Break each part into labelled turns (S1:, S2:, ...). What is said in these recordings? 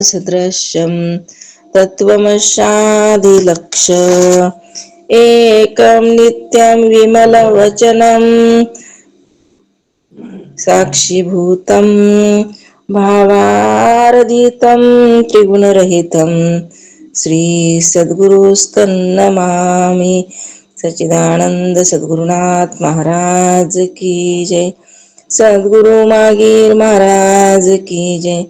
S1: सदृश्यं तत्त्वमशादिलक्ष एकं नित्यं विमलवचनं साक्षीभूतं भावारदितं त्रिगुणरहितं श्री सद्गुरुस्तन्नमामि। सच्चिदानंद सद्गुरुनाथ महाराज की जय। सद्गुरु मागीर महाराज की जय।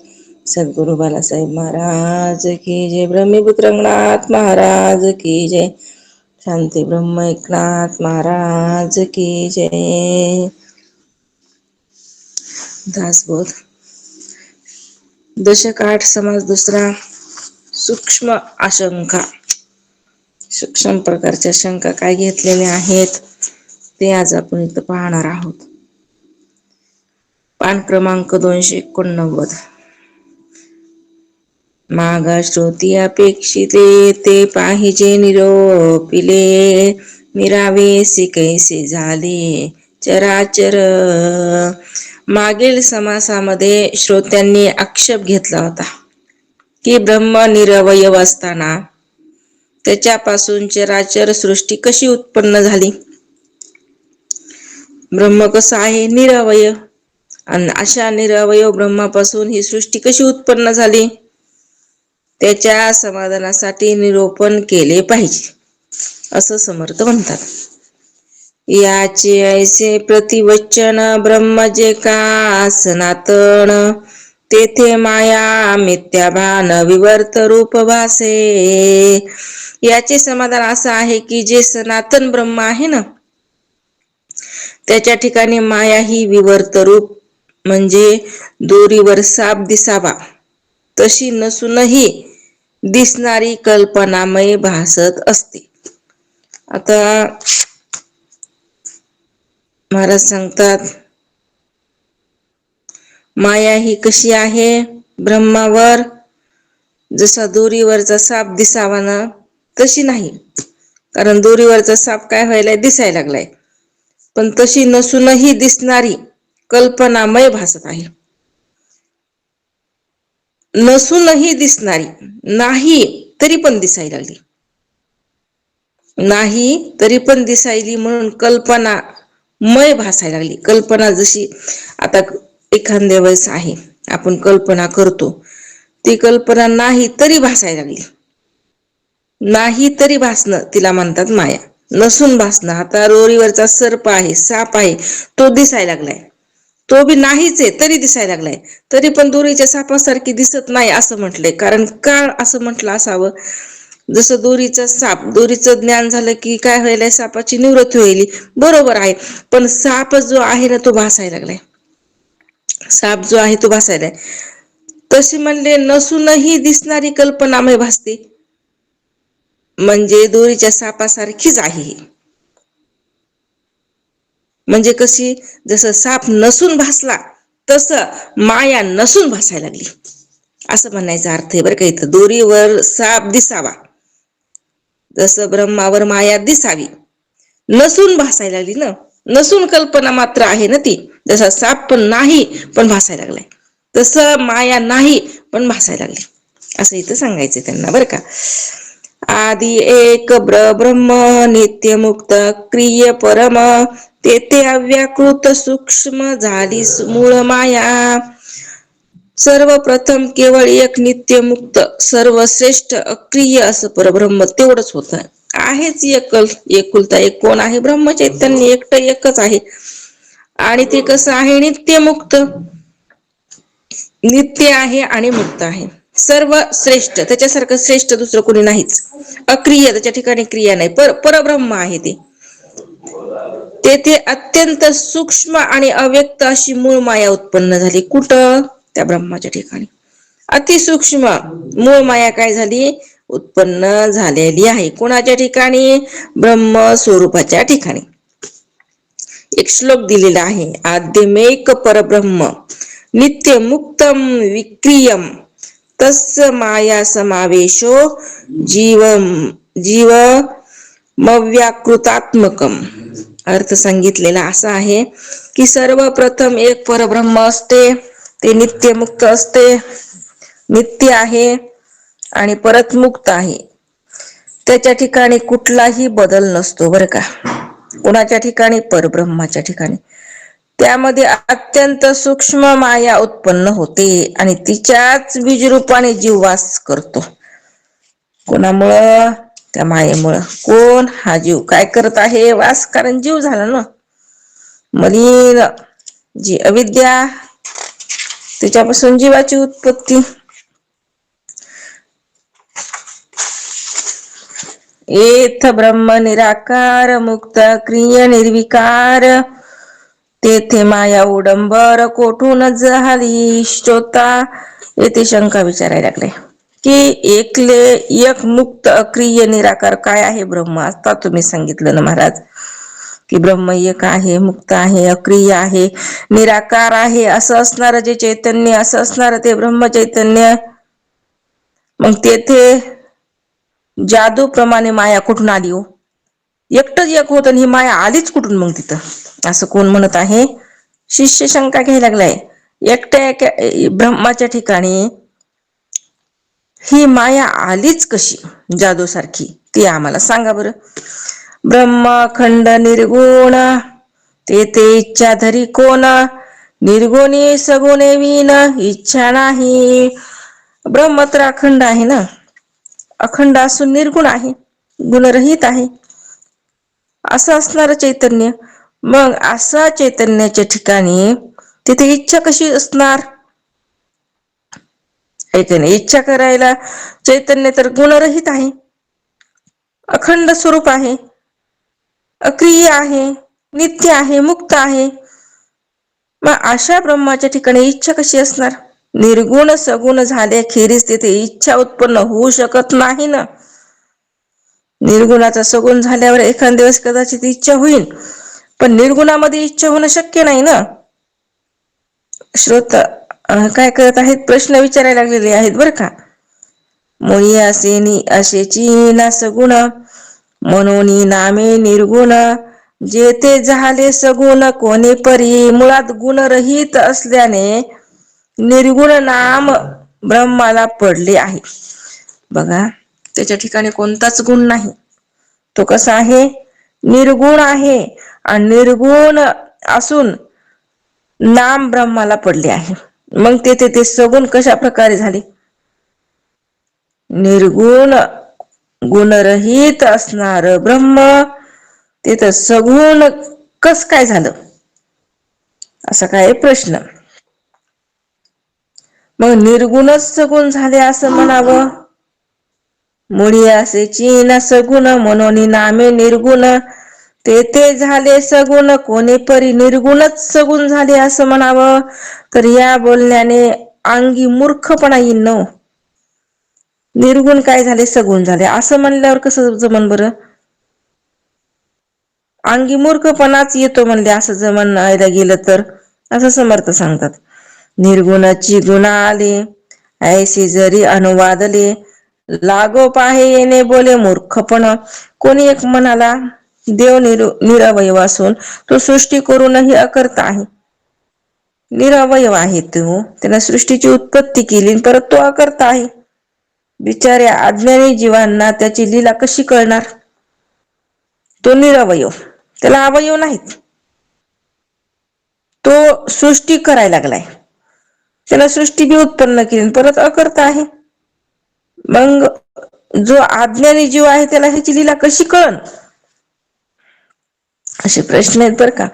S1: सद्गुरु बालासाहेब महाराज की जय। ब्रह्मपुत्र रंगनाथ महाराज की जय। शांती ब्रह्म एकनाथ महाराज की जय। दासबोध दशक 8 समाज दुसरा सूक्ष्म आशंका। सूक्ष्म प्रकारच्या शंका काय घेतलेल्या आहेत ते आज आपण इथं पाहणार आहोत. पान क्रमांक 289. मागा श्रोती अपेक्षिते ते पाहिजे निरोपिले मिरावेसी कैसे झाले चराचर. मागील समासामध्ये श्रोत्यांनी आक्षेप घेतला होता की ब्रह्म निरवयव असताना त्याच्यापासून चराचर सृष्टी कशी उत्पन्न झाली. ब्रह्म कसं आहे निरवयव, आणि अशा निरवयव ब्रह्मापासून ही सृष्टी कशी उत्पन्न झाली त्याच्या समाधानासाठी निरूपण केले पाहिजे असं समर्थ म्हणतात. याचे ऐसे प्रतिवचन ब्रह्म जे का सनातन तेथे माया मिथ्याभान विवर्त रूप भासे. याचे समाधान असं आहे की जे सनातन ब्रह्म आहे ना त्याच्या ठिकाणी माया ही विवर्त रूप म्हणजे दोरीवर साप दिसावा तशी नसूनही दिसणारी कल्पनामय भासत असते. आता महाराज सांगतात माया ही कशी आहे ब्रह्मावर जसा दोरीवरचा साप दिसावा ना तशी नाही, कारण दोरीवरचा साप काय व्हायलाय दिसायला लागलाय, पण तशी नसूनही दिसणारी कल्पनामय भासत आहे. नसूनही दिसणारी नाही तरी पण दिसायला लागली, नाही तरी पण दिसायली म्हणून कल्पना मय भासायला लागली. कल्पना जशी आता एखाद्या वेळेस आहे आपण कल्पना करतो ती कल्पना नाही तरी भासायला लागली. नाही तरी भासणं तिला म्हणतात माया. नसून भासणं, आता दोरीवरचा सर्प आहे साप आहे तो दिसायला लागलाय, तो बी नाहीच आहे तरी दिसायला लागलाय, तरी पण दोरीच्या सापासारखी दिसत नाही असं म्हटलंय. कारण का असं म्हटलं असावं, जसं दोरीचा साप, दोरीचं ज्ञान झालं की काय व्हायलंय सापाची निवृत्ती होईल, बरोबर आहे, पण साप जो आहे ना तो भासायला लागलाय, साप जो आहे तो भासायलाय. तशी म्हणले नसूनही दिसणारी कल्पनामय भासते म्हणजे दोरीच्या सापासारखीच आहे. म्हणजे कशी, जसं साप नसून भासला तसं माया नसून भासायला लागली असं म्हणायचा अर्थ आहे बरं का. इथं दोरीवर साप दिसावा जसं ब्रह्मावर माया दिसावी, नसून भासायला लागली ना, नसून कल्पना मात्र आहे ना ती. जसा साप पण नाही पण भासायला लागलाय तसं माया नाही पण भासायला लागली असं इथं सांगायचं त्यांना बरं का. आदी एक ब्रह्म नित्य मुक्त क्रिय परम तेथे अव्याकृत सूक्ष्म झाली मूळ माया. सर्वप्रथम केवळ एक नित्य मुक्त सर्वश्रेष्ठ अक्रिय असं परब्रह्म तेवढंच होत आहेच. एकुलता एक कोण आहे ब्रह्म चैतन्य एकटं एकच आहे, आणि ते कसं आहे नित्य मुक्त, नित्य आहे आणि मुक्त आहे. सर्व श्रेष्ठ, त्याच्यासारखं श्रेष्ठ दुसरं कोणी नाहीच. अक्रिय, त्याच्या ठिकाणी क्रिया नाही, परब्रह्म आहे ते. तेथे अत्यंत सूक्ष्म आणि अव्यक्त अशी मूळ माया उत्पन्न झाली. कुठं? त्या ब्रह्माच्या ठिकाणी अतिसूक्ष्म मूळ माया काय झाली उत्पन्न झालेली आहे. कोणाच्या ठिकाणी? ब्रह्म स्वरूपाच्या ठिकाणी. एक श्लोक दिलेला आहे, आद्यमेक परब्रह्म नित्य मुक्तम विक्रियम तस्य माया समावेशो जीव मव्याकृतात्मकम. अर्थ सांगितलेला असा आहे की सर्वप्रथम एक परब्रह्म असते, ते नित्य मुक्त असते, नित्य आहे आणि परत मुक्त आहे. त्याच्या ठिकाणी कुठलाही बदल नसतो बरं का. कोणाच्या ठिकाणी? परब्रह्माच्या ठिकाणी. त्यामध्ये अत्यंत सूक्ष्म माया उत्पन्न होते आणि तिच्याच बीजरूपाने जीव वास करतो. कोणामुळं? त्या मायेमुळं. कोण? हा जीव. काय करत आहे? वास. कारण जीव झाला ना मलिन. जी अविद्या, त्याच्यापासून जीवाची उत्पत्ती. एथ ब्रह्म निराकार मुक्त क्रिय निर्विकार, तेथे माया उडंबर कोठून झाली श्रोता. येथे शंका विचारायला लागले की एकले एक मुक्त अक्रिय निराकार काय आहे ब्रह्म. आता तुम्ही सांगितलं ना महाराज की ब्रह्म एक आहे, मुक्त आहे, अक्रिय आहे, निराकार आहे. असं असणार जे चैतन्य, असं असणार ते ब्रह्म चैतन्य. मग तेथे जादूप्रमाणे माया कुठून आली हो? एकटच एक होत आणि ही माया आलीच कुठून मग तिथं? असं कोण म्हणत आहे? शिष्य शंका घ्यायला लागलाय. एकट्या ब्रह्माच्या ठिकाणी ही माया आलीच कशी जादू सारखी? ती आम्हाला सांगा बरं. ब्रह्मखंड निर्गुण, तेथे इच्छा धरी कोण, निर्गुणी सगुणे विन इच्छा नाही. ब्रह्म तर अखंड आहे ना, अखंड असून निर्गुण आहे, गुणरहित आहे, असं असणार चैतन्य. मग असा चैतन्याच्या ठिकाणी तिथे इच्छा कशी असणार? इच्छा करायला चैतन्य तर गुणरहित आहे, अखंड स्वरूप आहे, अक्रिय आहे, नित्य आहे, मुक्त आहे. मग अशा ब्रह्माच्या ठिकाणी इच्छा कशी असणार? निर्गुण सगुण झाल्याखेरीज तिथे इच्छा उत्पन्न होऊ शकत नाही ना. निर्गुणाचा सगुण झाल्यावर एखाद दिवस कदाचित इच्छा होईल, पण निर्गुणामध्ये इच्छा होणं शक्य नाही ना. श्रोता काय करत आहेत? प्रश्न विचारायला लागलेले आहेत बरं का. मुळी असेची ना सगुण, म्हणून नामे निर्गुण, जेथे झाले सगुण कोणी परी. मुळात गुणरहित असल्याने निर्गुण नाम ब्रह्माला पडले आहे. बघा, त्याच्या ठिकाणी कोणताच गुण नाही. तो कसा आहे? निर्गुण आहे. आणि निर्गुण असून नाम ब्रह्माला पडले आहे. मग तेथे ते सगुण कशा प्रकारे झाले? निर्गुण गुणरहित असणार ब्रह्म तिथं सगुण कस काय झालं? असा काय प्रश्न. मग निर्गुणच सगुण झाले असं म्हणावं. मुळी असेची ना सगुण, म्हणून नामे निर्गुण, तेथे झाले सगुण कोणी परी. निर्गुणच सगुण झाले असं म्हणावं, तर या बोलण्याने अंगी मूर्खपणा येईल न. निर्गुण काय झाले? सगुण झाले असं म्हणल्यावर कसं जमन बरं? अंगी मूर्खपणाच येतो म्हणले असं जर म्हणायला गेलं तर. असं समर्थ सांगतात. निर्गुणाची गुण आले ऐशी जरी अनुवादले, लागो पाहे येणे बोले मूर्खपण. कोणी एक म्हणाला देव निरवयव असून तो सृष्टी करूनही अकर्ता आहे. निरवयव आहे तो, त्यानं सृष्टीची उत्पत्ती केली, परत तो अकर्ता आहे. बिचाऱ्या अज्ञानी जीवांना त्याची लीला कशी कळणार? तो निरवयव, त्याला अवयव नाहीत. तो सृष्टी करायला लागलाय, त्याला सृष्टी बी उत्पन्न केली, परत अकर्ता आहे. मग जो अज्ञानी जीव आहे त्याला ह्याची लीला कशी कळन? असे प्रश्न आहेत बर का.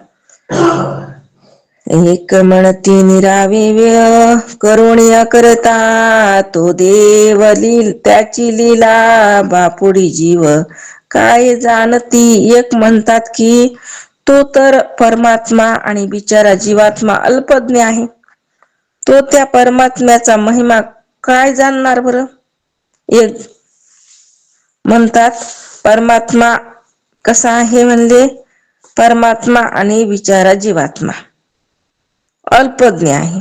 S1: एक म्हणती निरावेव्य करुणिया करता, तो देव त्याची लीला बापुडी जीव काय जाणती. एक म्हणतात की तो तर परमात्मा आणि बिचारा जीवात्मा अल्पज्ञ आहे. तो त्या परमात्म्याचा महिमा काय जाणणार बरं? एक म्हणतात परमात्मा कसा आहे म्हणले, परमात्मा आणि बिचारा जीवात्मा अल्पज्ञ आहे.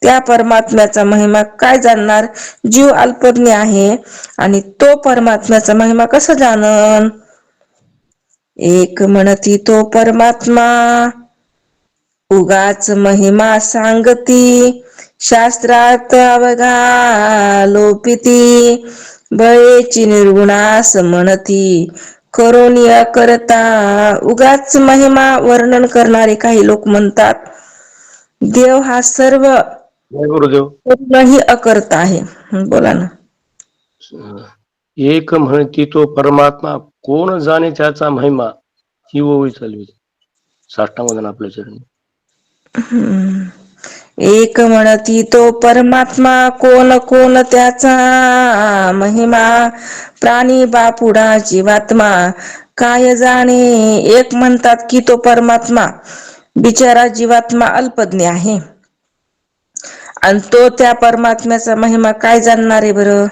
S1: त्या परमात्म्याचा महिमा काय जाणणार? जीव अल्पज्ञ आहे आणि तो परमात्म्याचा महिमा कसा जाणन? एक म्हणती तो परमात्मा उगाच महिमा सांगती, शास्त्रार्थ अवघा लोपिती बळेची निर्गुणास म्हणती करोनिया करता. उगाच महिमा वर्णन करणारे काही लोक म्हणतात देव हा सर्व पूर्णही अकर्ता आहे. बोला ना.
S2: एक म्हणती तो परमात्मा कोण जाणे त्याचा महिमा, ही ओळी चालवी साष्टांगोदन आपल्या चरणी.
S1: एक म्हणती तो परमात्मा कोण कोण त्याचा महिमा, प्राणी बापुडा जीवात्मा काय जाणे. एक म्हणतात की तो परमात्मा बिचारा जीवात्मा अल्पज्ञ आहे आणि तो त्या परमात्म्याचा महिमा काय जाणणार आहे बरं.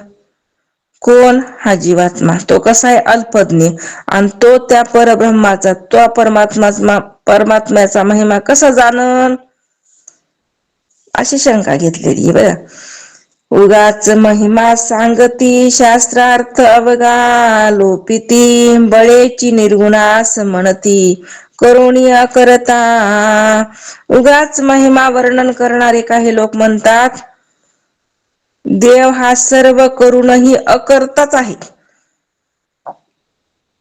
S1: कोण? हा जीवात्मा. तो कसा आहे? अल्पज्ञ. आणि तो त्या परब्रह्माचा, तो परमात्म्याचा महिमा कसा जाणन, अशी शंका घेतलेली बघा. उगाच महिमा सांगती शास्त्रार्थ अवघा लोपिती बळेची निर्गुणास म्हणती करुणिया करता. उगाच महिमा वर्णन करणारे काही लोक म्हणतात देव हा सर्व करूनही अकर्ताच आहे.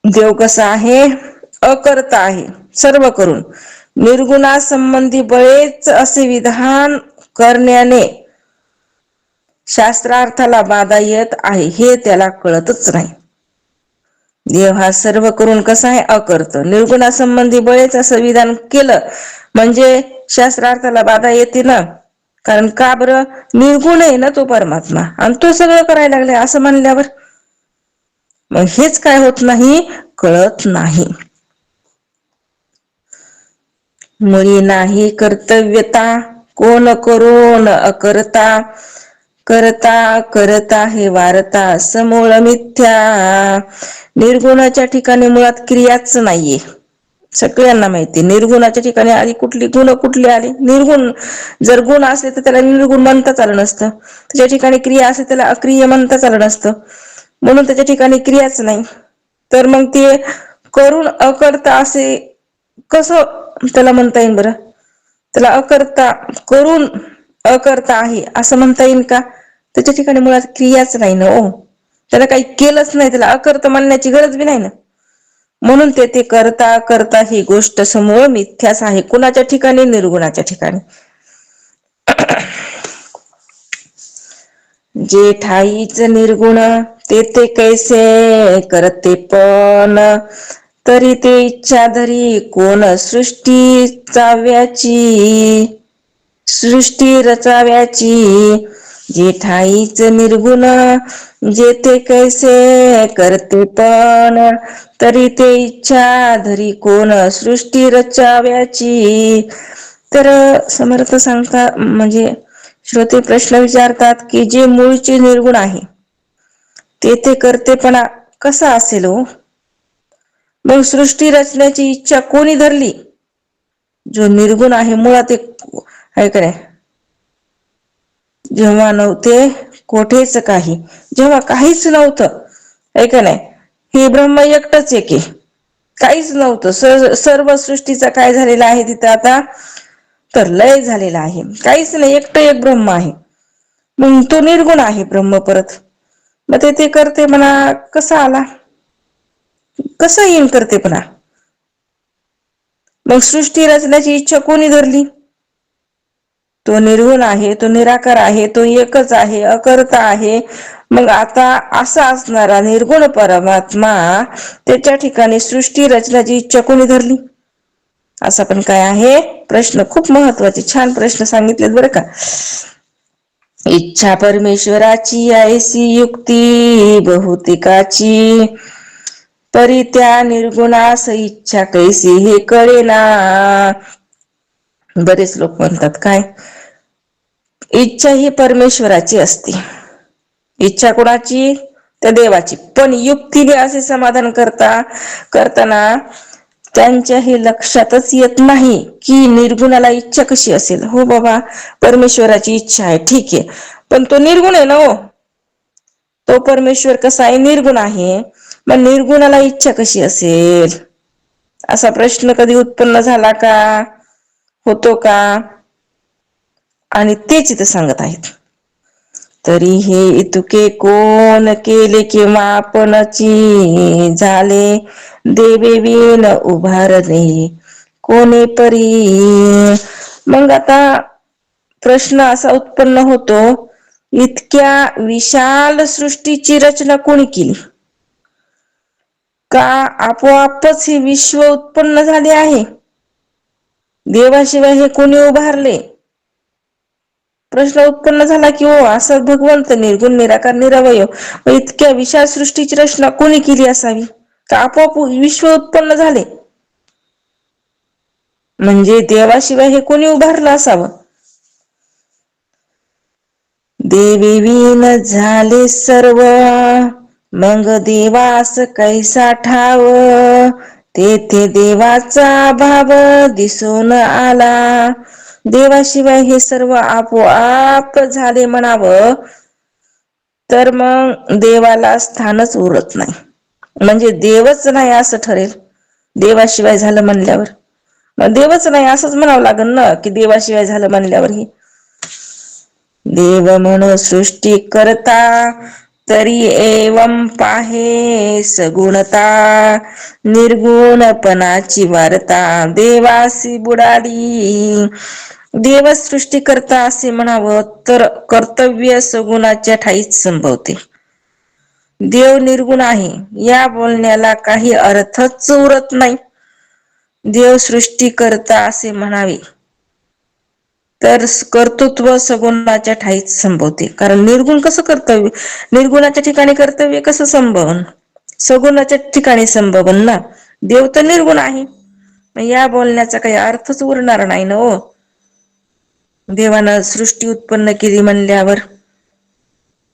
S1: देव कसा आहे? अकर्ता आहे सर्व करून. निर्गुणासंबंधी बळेच असे विधान करण्याने शास्त्रार्थाला बाधा येत आहे, हे त्याला कळतच नाही. देव हा सर्व करून कसा आहे? अकर्त. निर्गुणासंबंधी बळेच असं विधान केलं म्हणजे शास्त्रार्थाला बाधा येते ना. कारण का बरं? निर्गुण आहे ना तो परमात्मा आणि तो सगळं करायला लागलाय असं म्हणल्यावर मग हेच काय होत नाही, कळत नाही. मुळी नाही कर्तव्यता कोण करून अकर्ता, करता करता हे वारता समूळ मिथ्या. निर्गुणाच्या ठिकाणी मुळात क्रियाच नाहीये. सगळ्यांना माहिती निर्गुणाच्या ठिकाणी आली कुठली, गुण कुठली आली? निर्गुण. जर गुण असले तर त्याला निर्गुण म्हणताच आलं नसतं. त्याच्या ठिकाणी क्रिया असते त्याला अक्रिय म्हणताच आलं नसतं. म्हणून त्याच्या ठिकाणी क्रियाच नाही. तर मग ते करून अकर्ता असे कसं त्याला म्हणता येईल बरं? त्याला अकर्ता, करून अकर्ता आहे असं म्हणता येईल का? त्याच्या ठिकाणी मुळात क्रियाच नाही ना. ओ, त्याला काही केलंच नाही, त्याला अकर्ता म्हणण्याची गरज बी नाही ना. म्हणून ते करता करता ही गोष्ट समूळ मिथ्याच आहे. कुणाच्या ठिकाणी? निर्गुणाच्या ठिकाणी. जे ठाईच निर्गुण ते कैसे करते पण, तरी ते इच्छा धरी कोण सृष्टी रचाव्याची. जे ठाईच निर्गुण जेथे कैसे करते पण, तरी ते इच्छा धरी कोण सृष्टी रचाव्याची. तर समर्थ सांगता म्हणजे श्रोते प्रश्न विचारतात की जे मूळचे निर्गुण आहे ते करतेपणा कसा असेल हो? मग सृष्टी रचण्याची इच्छा कोणी धरली? जो निर्गुण आहे मुळात आहे का नाही. जेव्हा नव्हते कोठेच काही, जेव्हा काहीच नव्हतं आहे का नाही, हे ब्रह्म एकटच आहे की काहीच नव्हतं. सर्व सृष्टीचा काय झालेला आहे तिथं आता? तर लय झालेला आहे. काहीच नाही, एकटं एक ब्रह्म आहे. मग तो निर्गुण आहे ब्रह्म परत. मग ते करते म्हणा कसा आला? कसं येईल करतेपणा? मग सृष्टी रचण्याची इच्छा कोणी धरली? तो निर्गुण आहे, तो निराकार आहे, तो एकच आहे, अकर्ता आहे. मग आता असा असणारा निर्गुण परमात्मा त्याच्या ठिकाणी सृष्टी रचण्याची इच्छा कोणी धरली? असा पण काय आहे प्रश्न. खूप महत्वाचे छान प्रश्न सांगितलेत बरं का. इच्छा परमेश्वराची ऐसी युक्ती बहुतेकाची, तरी त्या निर्गुणास इच्छा कैसी हे कळेना. बरेच लोक म्हणतात काय? इच्छा ही परमेश्वराची असते. इच्छा कोणाची? त्या देवाची. पण युक्तीने असे समाधान करताना त्यांच्या हे लक्षातच येत नाही की निर्गुणाला इच्छा कशी असेल. हो बाबा, परमेश्वराची इच्छा आहे ठीक आहे, पण तो निर्गुण आहे ना. हो, तो परमेश्वर कसा आहे? निर्गुण आहे. मग निर्गुणाला इच्छा कशी असेल? असा प्रश्न कधी उत्पन्न झाला का? होतो का? आणि तेच इथं सांगत आहेत. तरी हे इतुके कोण केले किंवा आपणची झाले, देवे विण उभारले कोणे परी. मग आता प्रश्न असा उत्पन्न होतो, इतक्या विशाल सृष्टीची रचना कोणी केली? का आपोआपच हे विश्व उत्पन्न झाले आहे? देवाशिवाय हे कोणी उभारले? प्रश्न उत्पन्न झाला की हो, असं भगवंत निर्गुण निराकार निरवय इतक्या विशाल सृष्टीची रचना कोणी केली असावी? का आपोआप विश्व उत्पन्न झाले? म्हणजे देवाशिवाय हे कोणी उभारलं असावं? देवी विण झाले सर्व, मग देवास कैसा ठाव, तेथे देवाचा भाव दिसून आला. देवाशिवाय हे सर्व आपोआप झाले म्हणावं, तर मग देवाला स्थानच उरत नाही. म्हणजे देवच नाही असं ठरेल देवाशिवाय झालं म्हणल्यावर. मग देवच नाही असंच म्हणावं लागेल ना, की देवाशिवाय झालं म्हणल्यावर. हे देव म्हणून सृष्टी करता, तरी एवं पाहे सगुणता, निर्गुणपणाची वार्ता देवासी बुडाली. देव सृष्टी करता असे म्हणावं, तर कर्तव्य सगुणाच्या ठाईच संभवते. देव निर्गुण आहे या बोलण्याला काही अर्थच उरत नाही. देव सृष्टी करता असे म्हणावे, तर कर्तृत्व सगुणाच्या ठाईच संभवते. कारण निर्गुण कसं कर्तव्य, निर्गुणाच्या ठिकाणी कर्तव्य कसं संभवन? सगुणाच्या ठिकाणी संभवन ना. देव तर निर्गुण आहे, या बोलण्याचा काही अर्थच उरणार नाही ना हो. देवानं सृष्टी उत्पन्न केली म्हणल्यावर.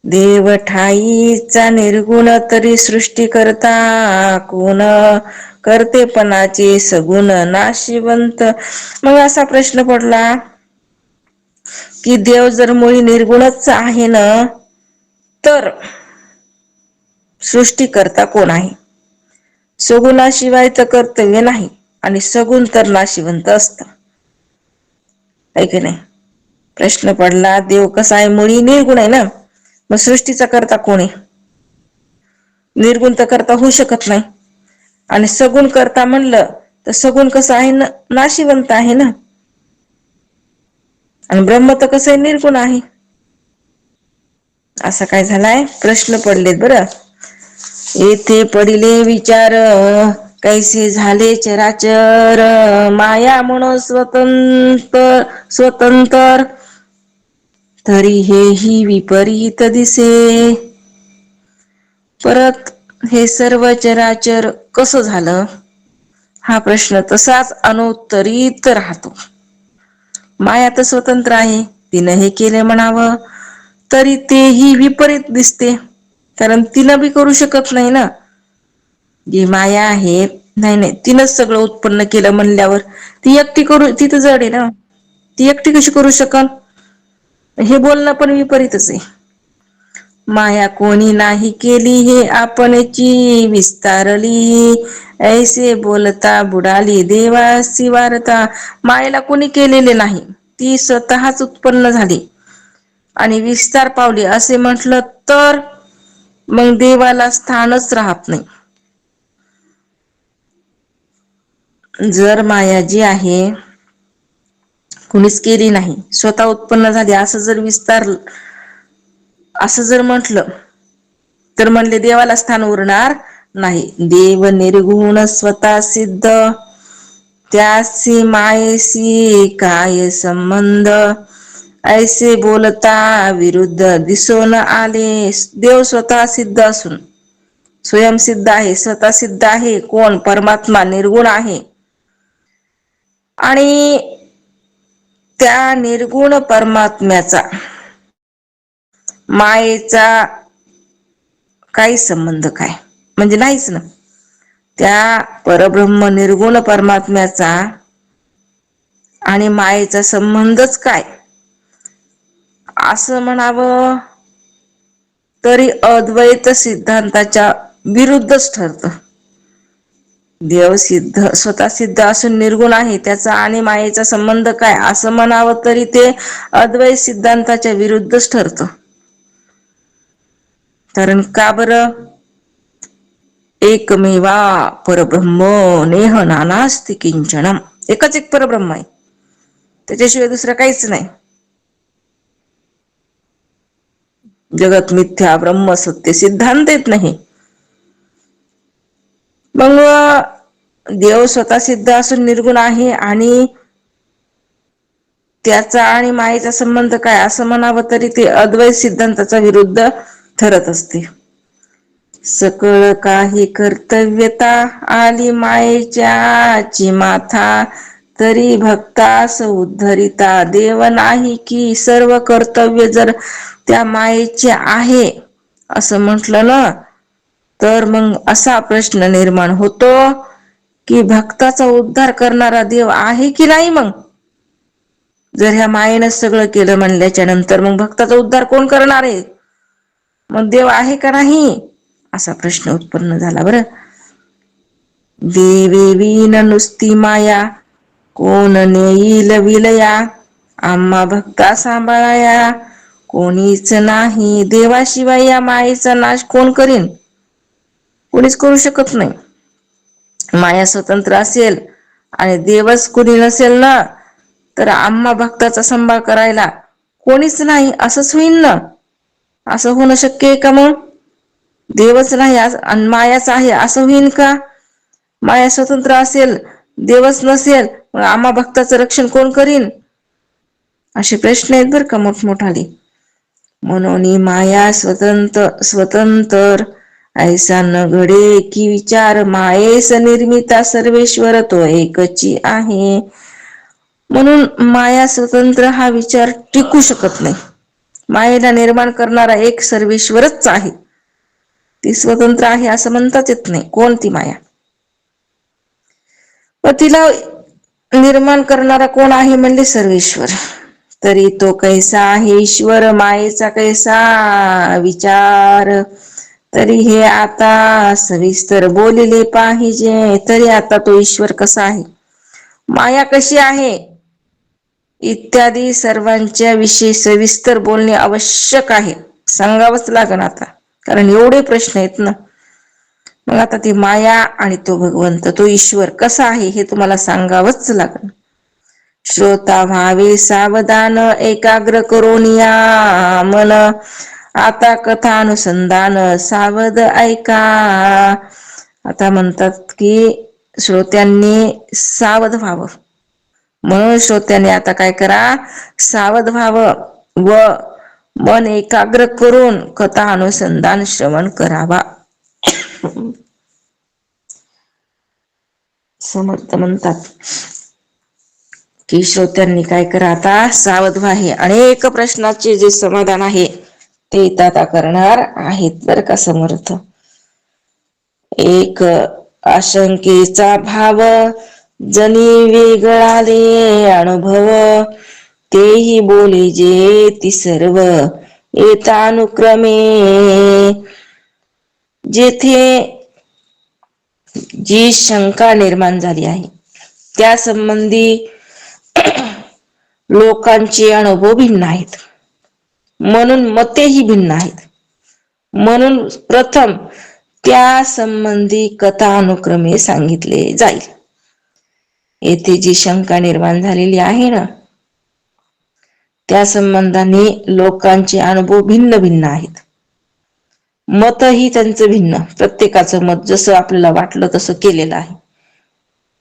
S1: देव ठाईचा निर्गुण, तरी सृष्टी करता कोण, करतेपणाचे सगुण नाशिवंत. मग असा प्रश्न पडला की देव जर मुळी निर्गुणच आहे ना, तर सृष्टी करता कोण आहे? सगुणाशिवाय तर कर्तव्य नाही, आणि सगुण तर नाशिवंत असत, आहे की नाही? प्रश्न पडला, देव कसा आहे? मुळी निर्गुण आहे ना, मग सृष्टीचा करता कोण आहे? निर्गुण तर करता होऊ शकत नाही. आणि सगुण करता म्हणलं तर सगुण कसं आहे ना, नाशिवंत आहे ना. आणि ब्रह्म तर कसं आहे? निर्गुण आहे. असा काय झालाय प्रश्न पडलेत बरं. येथे पडिले विचार, कैसे झाले चराचर, माया म्हणून स्वतंत्र, तरी हेही विपरीत दिसे. परत हे सर्व चराचर कसं झालं, हा प्रश्न तसाच अनुत्तरित राहतो. माया तर स्वतंत्र आहे, तिनं हे केले म्हणावं, तरी तेही विपरीत दिसते. कारण तिनं बी करू शकत नाही ना. जी माया आहे, नाही तिनंच सगळं उत्पन्न केलं म्हणल्यावर ती एकटी करू, ती तर जड आहे ना, ती एकटी कशी करू शकल? हे बोलणं पण विपरीतच आहे. माया कोणी नाही केली, हे आपणची विस्तारली, ऐसे बोलता बुडाली देवासी वारता. मायेला कोणी केलेले नाही, ती स्वतःच उत्पन्न झाली आणि विस्तार पावली असे म्हटलं तर मग देवाला स्थानच राहत नाही. जर माया जी आहे कुणीच केली नाही, स्वतः उत्पन्न झाली असं जर विस्तार, असं जर म्हटलं तर म्हणले देवाला स्थान उरणार नाही. देव निर्गुण स्वतः सिद्ध, त्यासी मायेशी काय संबंध, ऐसे बोलता विरुद्ध दिसून आले. देव स्वतः सिद्ध असून, स्वयंसिद्ध आहे, स्वतः सिद्ध आहे. कोण? परमात्मा निर्गुण आहे. आणि त्या निर्गुण परमात्म्याचा मायेचा काही संबंध काय? म्हणजे नाहीच ना. त्या परब्रह्म निर्गुण परमात्म्याचा आणि मायेचा संबंधच काय असं म्हणावं, तरी अद्वैत सिद्धांताच्या विरुद्धच ठरतं. देव सिद्ध स्वतः सिद्ध असून निर्गुण आहे, त्याचा आणि मायेचा संबंध काय असं म्हणावं तरी ते अद्वैत सिद्धांताच्या विरुद्धच ठरतं. कारण का बरं? एकमेवा परब्रह्म नेह नानास्ति किंचनम. एकच एक परब्रह्म आहे, त्याच्याशिवाय दुसरं काहीच नाही. जगत मिथ्या ब्रह्म सत्य सिद्धांत येत नाही. मग देव स्वतः सिद्ध असून निर्गुण आहे आणि त्याचा आणि मायेचा संबंध काय असं म्हणावं तरी ते अद्वैत सिद्धांताचा विरुद्ध ठरत असते. सकळ काही कर्तव्यता आली मायेच्याची माथा, तरी भक्तास उद्धरिता देव नाही की. सर्व कर्तव्य जर त्या मायेचे आहे असं म्हटलं ना, तर मग असा प्रश्न निर्माण होतो की भक्ताचा उद्धार करणारा देव आहे की नाही. मग जर ह्या मायेनं सगळं केलं म्हणल्याच्या नंतर मग भक्ताचा उद्धार कोण करणार आहे? मग देव आहे का नाही असा प्रश्न उत्पन्न झाला. बरं, देवेवीन नुसती माया कोण नेईल विलया, आम्हा भक्ता सांभाळाया कोणीच नाही. देवाशिवाय या मायेचा नाश कोण करीन? कोणीच करू शकत नाही. माया स्वतंत्र असेल आणि देवच कुणी नसेल ना, तर आम्हा भक्ताचा सांभाळ करायला कोणीच नाही असंच होईल ना. असं होणं शक्य आहे का? मग देवच नाही आणि मायाच आहे असं होईल का? माया स्वतंत्र असेल, देवच नसेल, मग आम्हा भक्ताचं रक्षण कोण करीन? असे प्रश्न आहेत बरं का मोठमोठाले. म्हणून माया स्वतंत्र ऐसा न घडे की विचार, मायेस निर्मिता सर्वेश्वर तो एकची आहे. म्हणून माया स्वतंत्र हा विचार टिकू शकत नाही. मायेला निर्माण करणारा एक सर्वेश्वरच आहे. ती स्वतंत्र आहे असं म्हणताच येत नाही. कोणती माया? व तिला निर्माण करणारा कोण आहे म्हणले सर्वेश्वर. तरी तो कैसा आहे ईश्वर, मायेचा कैसा विचार, तरी हे आता सविस्तर बोलिले पाहिजे. तरी आता तो ईश्वर कसा आहे, माया कशी आहे इत्यादी सर्वांच्या विषयी सविस्तर बोलणे आवश्यक आहे. सांगावंच लागण आता, कारण एवढे प्रश्न आहेत ना. मग आता ती माया आणि तो भगवंत, तो ईश्वर कसा आहे हे तुम्हाला सांगावंच लागण. श्रोता व्हावे सावधान एकाग्र करून या मन, आता कथानुसंधान सावध ऐका. आता म्हणतात की श्रोत्यांनी सावध व्हावं. म्हणून श्रोत्यांनी आता काय करा, सावध व्हावं व मन एकाग्र करून कथा अनुसंधान श्रवण करावा. समर्थ म्हणतात की श्रोत्यांनी काय करा, आता सावध व्हा. हे अनेक प्रश्नाचे जे समाधान आहे ते आता करणार आहेत बरं का समर्थ. एक आशंकेचा भाव जनी वेगळाले अनुभव, तेही बोले जे ती सर्व येता अनुक्रमे. जेथे जी शंका निर्माण झाली आहे त्या संबंधी लोकांचे अनुभव भिन्न आहेत, म्हणून मतेही भिन्न आहेत. म्हणून प्रथम त्या संबंधी कथा अनुक्रमे सांगितले जाईल. येथे जी शंका निर्माण झालेली आहे ना, त्या संबंधाने लोकांचे अनुभव भिन्न भिन्न आहेत. मतही त्यांचं भिन्न, प्रत्येकाचं मत जसं आपल्याला वाटलं तसं केलेलं आहे.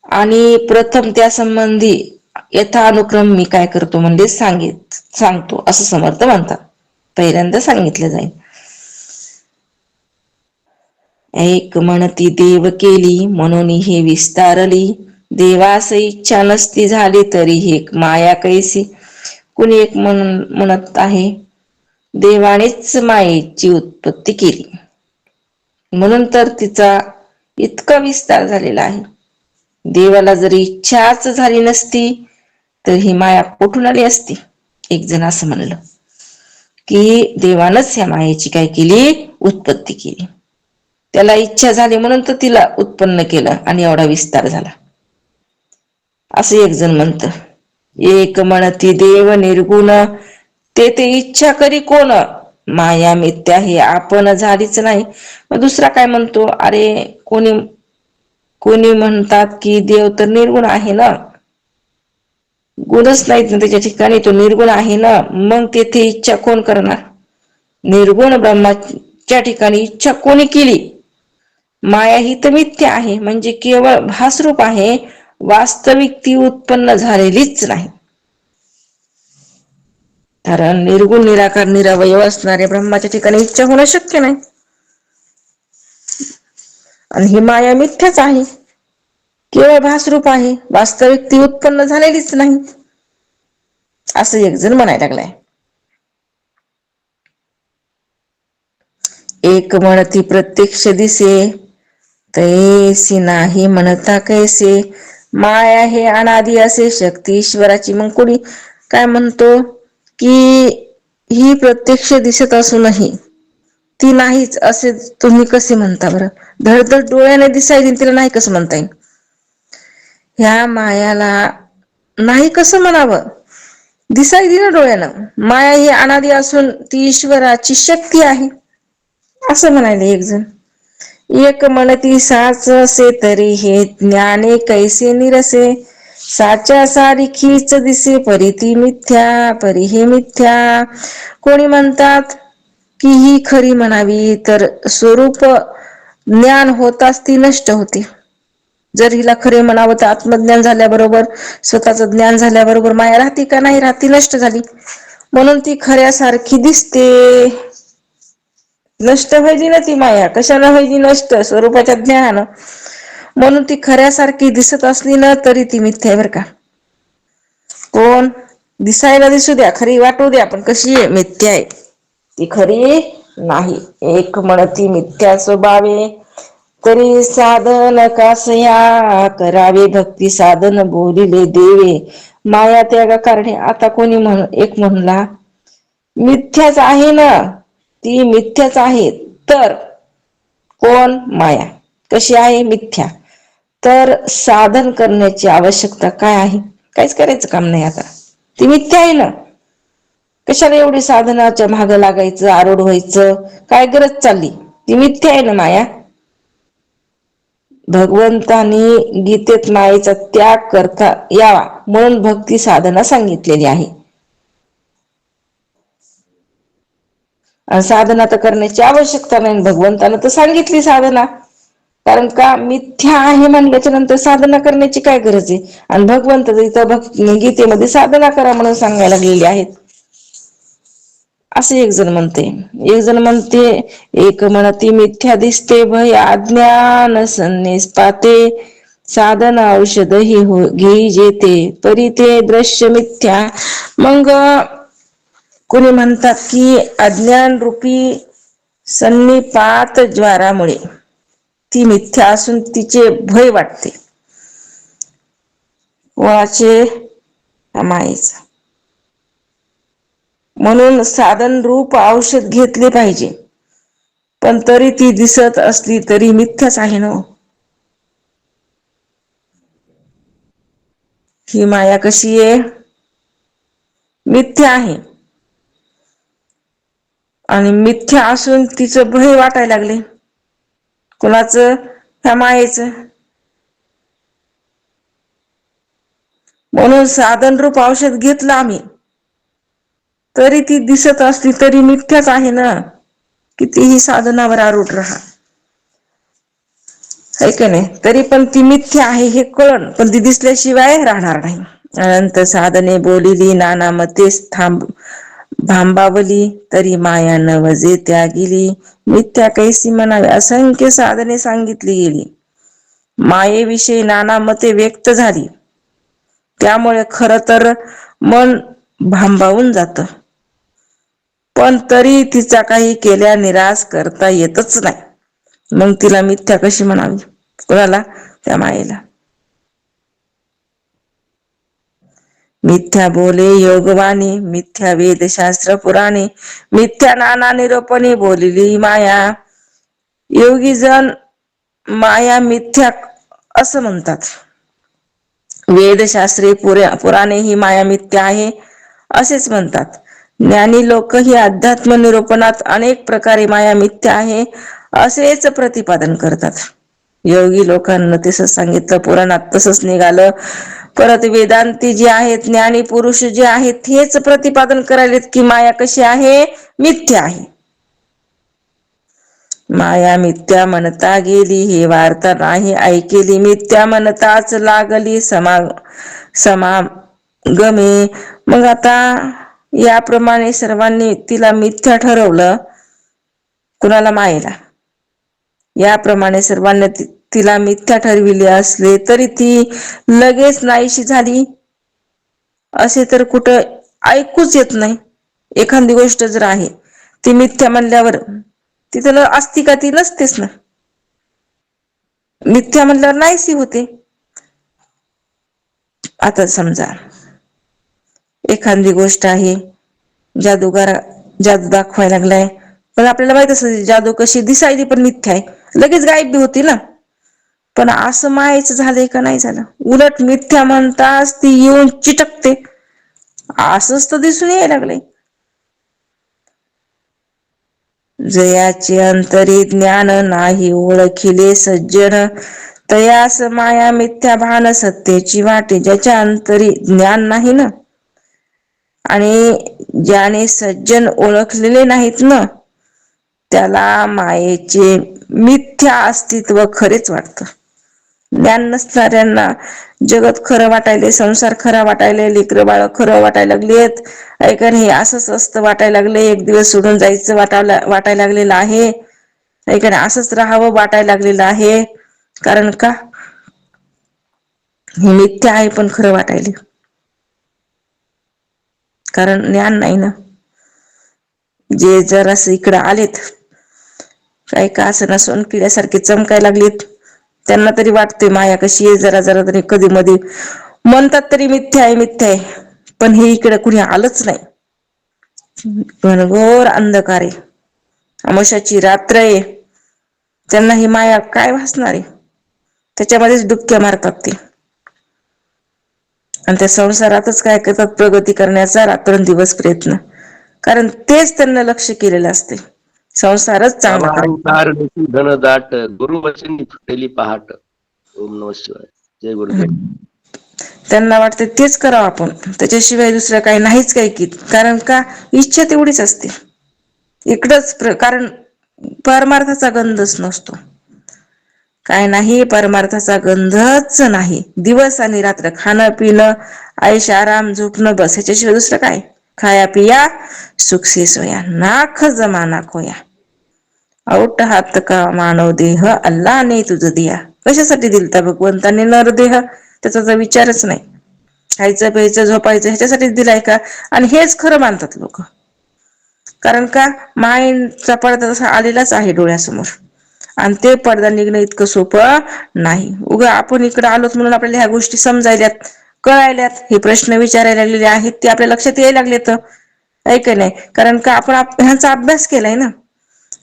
S1: आणि प्रथम त्या संबंधी यथानुक्रम मी काय करतो म्हणजे सांगतो असं समर्थ म्हणतात. पहिल्यांदा सांगितलं जाईल. एक म्हणती देव केली म्हणून हे विस्तारली, देवास इच्छा नसती झाली तरी हे माया कैसी. कुणी एक म्हणत आहे देवानेच मायेची उत्पत्ती केली म्हणून तर तिचा इतका विस्तार झालेला आहे. देवाला जरी इच्छाच झाली नसती तर ही माया कुठून आली असती. एक जण असं म्हणलं की देवानच ह्या मायेची काय केली, उत्पत्ती केली. त्याला इच्छा झाली म्हणून तर तिला उत्पन्न केलं आणि एवढा विस्तार झाला, असे एक जण म्हणत. एक म्हणती देव निर्गुण, ते इच्छा करी कोण, माया मिथ्या हे आपण झालीच नाही. मग दुसरा काय म्हणतो, अरे कोणी म्हणतात की देव तर निर्गुण आहे ना, गुणच नाहीत ना त्याच्या ठिकाणी, तो निर्गुण आहे ना, मग तेथे इच्छा कोण करणार. निर्गुण ब्रह्माच्या ठिकाणी इच्छा कोणी केली. माया ही तर मिथ्या आहे, म्हणजे केवळ भासरूप आहे, वास्तविक ती उत्पन्न झालेलीच नाही. कारण निर्गुण निराकार निरवयव असणारे ब्रह्माच्या ठिकाणी इच्छा होणं शक्य नाही. आणि ही माया मिथ्याच आहे, केवळ भासरूप आहे, वास्तविक ती उत्पन्न झालेलीच नाही, असं एक जण म्हणायला लागलाय. एक म्हणती प्रत्यक्ष दिसे, तैसी नाही म्हणता कैसे, माया हे अनादी असे शक्ती ईश्वराची. मग कोणी काय म्हणतो की ही प्रत्यक्ष दिसत असूनही ती नाहीच, असे तुम्ही कसे म्हणता बरं. धडधड डोळ्याने दिसायली, तिला नाही कसं म्हणता येईल. ह्या मायाला नाही कसं म्हणावं, दिसायली ना डोळ्यानं. माया ही अनादी असून ती ईश्वराची शक्ती आहे, असं म्हणाले एक जण. एक म्हणती साच असे तरी हे ज्ञाने कैसे निरसे, साच्या सारखीच दिसे परी ती मिथ्या, परी हे मिथ्या. कोणी म्हणतात की ही खरी म्हणावी, तर स्वरूप ज्ञान होताच ती नष्ट होते. जर हिला खरे म्हणावं तर आत्मज्ञान झाल्याबरोबर, स्वतःच ज्ञान झाल्याबरोबर माया राहते का, नाही राहती, नष्ट झाली. म्हणून ती खऱ्यासारखी दिसते. नष्ट व्हायची ना ती माया, कशाला व्हायची नष्ट, स्वरूपाच्या ज्ञानानं. म्हणून ती खऱ्यासारखी दिसत असली ना तरी ती मिथ्या आहे बर का. कोण दिसायला दिसू द्या, खरी वाटू द्या, पण कशी आहे, मिथ्या आहे, ती खरी नाही. एक म्हणती मिथ्या स्वभावे, तरी साधन कासया करावे, भक्ती साधन बोलिले देवे, माया त्यागा कारणे. आता कोणी एक म्हणला मिथ्याच आहे ना, ती मिथ्याच आहे, तर कोण, माया कशी आहे, मिथ्या, तर साधन करण्याची आवश्यकता काय आहे, काहीच करायचं काम नाही. आता ती मिथ्या आहे ना, कशाला एवढी साधनाच्या मागं लागायचं, आरूढ व्हायचं, काय गरज चालली, ती मिथ्या आहे ना माया. भगवंतानी गीतेत मायेचा त्याग करता यावा म्हणून भक्ती साधना सांगितलेली आहे. साधना तर करण्याची आवश्यकता नाही, भगवंतानं तर सांगितली साधना. कारण का, मिथ्या आहे म्हणल्याच्या नंतर साधना करण्याची काय गरज आहे. आणि भगवंत इथं गीतेमध्ये साधना करा म्हणून सांगायला लागलेली आहेत, असे एक जण म्हणते. एक जण म्हणते, एक म्हणती मिथ्या दिसते भय अज्ञान संन्यास पाते, साधन औषध ही घेई जेते, परी ते दृश्य मिथ्या. मग कोणी म्हणतात की अज्ञान रूपी सन्निपात ज्वारामुळे ती मिथ्या असून तिचे भय वाटते, कोणाचे, मायेचा. म्हणून साधन रूप औषध घेतले पाहिजे, पण तरी ती दिसत असली तरी मिथ्याच आहे ना. ही माया कशी आहे, मिथ्या आहे. आणि मिथ्या असून तिचं भय वाटायला लागले, कुणाचं, ह्या मायेचं. म्हणून साधन रूप औषध घेतलं आम्ही, तरी ती दिसत असली तरी मिथ्याच आहे ना, कितीही साधनावर आरूढ राहा, है का नाही, तरी पण ती मिथ्या आहे हे कळण, पण ती दिसल्याशिवाय राहणार नाही. अनंत साधने बोलिली नाना मतेच भांबावली, तरी माया नवजे त्यागिली, मिथ्या कैसी म्हणावे. असंख्य साधने सांगितली गेली, मायेविषयी नाना मते व्यक्त झाली, त्यामुळे खर तर मन भांबावून जात, पण तरी तिचा काही केल्या निराश करता येतच नाही. मग तिला मिथ्या कशी म्हणावी, कोणाला, त्या मायेला. मिथ्या बोले योगवाणी, मिथ्या वेदशास्त्र पुराणे, मिथ्या नाना निरोपणी बोलिली माया. योगी जण माया मिथ्या असं म्हणतात. वेदशास्त्री पुराणे ही माया मिथ्या आहे असेच म्हणतात. ज्ञानी लोक ही अध्यात्म निरूपणात अनेक प्रकारे माया मिथ्या आहे असेच प्रतिपादन करतात. योगी लोकांना तसंच सांगितलं, पुराणात तसंच निघालं. परत वेदांती जे आहेत, ज्ञानी पुरुष जे आहेत, हेच प्रतिपादन करायलेत की माया कशी आहे, मिथ्या आहे. माया मिथ्या म्हणता गेली हे वार्ता नाही ऐकेली, मिथ्या म्हणताच लागली समागमे. मग आता याप्रमाणे सर्वांनी तिला मिथ्या ठरवलं. कुणाला? मायेला. याप्रमाणे सर्वांनी तिला मिथ्या ठरविले असले तरी ती लगेच नाहीशी झाली असे तर कुठं ऐकूच येत नाही. एखादी गोष्ट जर आहे ती मिथ्या म्हणल्यावर तिथं असती का? ती नसतेच ना. मिथ्या म्हणल्यावर नाहीशी होते. आता समजा एखादी गोष्ट आहे, जादूगार जादू दाखवायला लागलाय, पण आपल्याला माहित असतं जादू कशी दिसायली पण मिथ्या आहे, लगेच गायब बी होती ना. पण असं मायेचं झालंय का? नाही झालं. उलट मिथ्या म्हणताच ती येऊन चिटकते, असंच तर दिसून यायला लागलंय. जयाचे अंतरी ज्ञान नाही ओळखिले सज्जन, तयास माया मिथ्या भान सत्तेची वाटे. ज्याच्या अंतरी ज्ञान नाही ना, आणि ज्याने सज्जन ओळखलेले नाहीत ना, त्याला मायेचे मिथ्या अस्तित्व खरेच वाटतं. ज्ञान नसणाऱ्यांना जगत खरं वाटायले, संसार खरा वाटायले, लेकरं बाळ खरं वाटायला लागलेत. ऐका नाही, असंच असतं वाटायला लागले, एक दिवस सोडून जायचं वाटायला लागलेलं आहे. ऐका नाही, असंच राहावं वाटायला लागलेलं आहे. कारण का? हे मिथ्या आहे पण खरं वाटायले, कारण ज्ञान नाही ना. जे जरासं इकडं आलेत, काही का असं ना, सोनकिड्यासारखे चमकायला लागलेत, त्यांना तरी वाटते माया कशी आहे. जरा जरा तरी कधी मध्ये म्हणतात तरी मिथ्या आहे मिथ्या आहे, पण हे इकडे कुणी आलंच नाही. घनघोर अंधकार आहे, अमावस्याची रात्र आहे, त्यांना ही माया काय भासणार आहे. त्याच्यामध्येच डुबक्या मारतात ते, आणि त्या संसारातच काय करतात, प्रगती करण्याचा रात्रंदिवस प्रयत्न. कारण तेच त्यांना लक्ष केलेलं असते, संसारच चांगला
S2: अहंकार धन दाट, गुरु वचनी फुटेली पहाट. ओम नमः शिवाय. जय गुरुदेव.
S1: त्यांना वाटते तेच करावं आपण, त्याच्याशिवाय दुसरं काही नाहीच काही की. कारण का? इच्छा तेवढीच असते इकडंच. कारण परमार्थाचा गंधच नसतो, काय नाही, परमार्थाचा गंधच नाही. दिवस आणि रात्र खाणं पिणं ऐश आराम झोपणं बस, ह्याच्याशिवाय दुसरं काय? खाया पिया सुखसे सोया, नाख जमाना खोया. औट हात का मानव देह अल्लाने तुझ दिया. कशासाठी दिलता भगवंताने नरदेह? त्याचा तर विचारच नाही. खायचं प्यायचं झोपायचं ह्याच्यासाठीच दिलाय का? आणि हेच खरं मानतात लोक. कारण का? मायेचा पडदा तसा आलेलाच आहे डोळ्यासमोर, आणि ते पडदा निघणं इतकं सोपं नाही. उगा आपण इकडं आलोत म्हणून आपल्याला ह्या गोष्टी समजायल्यात, कळायल्यात, हे प्रश्न विचारायला लागलेले आहेत, ते आपल्या लक्षात यायला लागलेत. ऐका नाही, कारण का आपण ह्यांचा अभ्यास केलाय ना.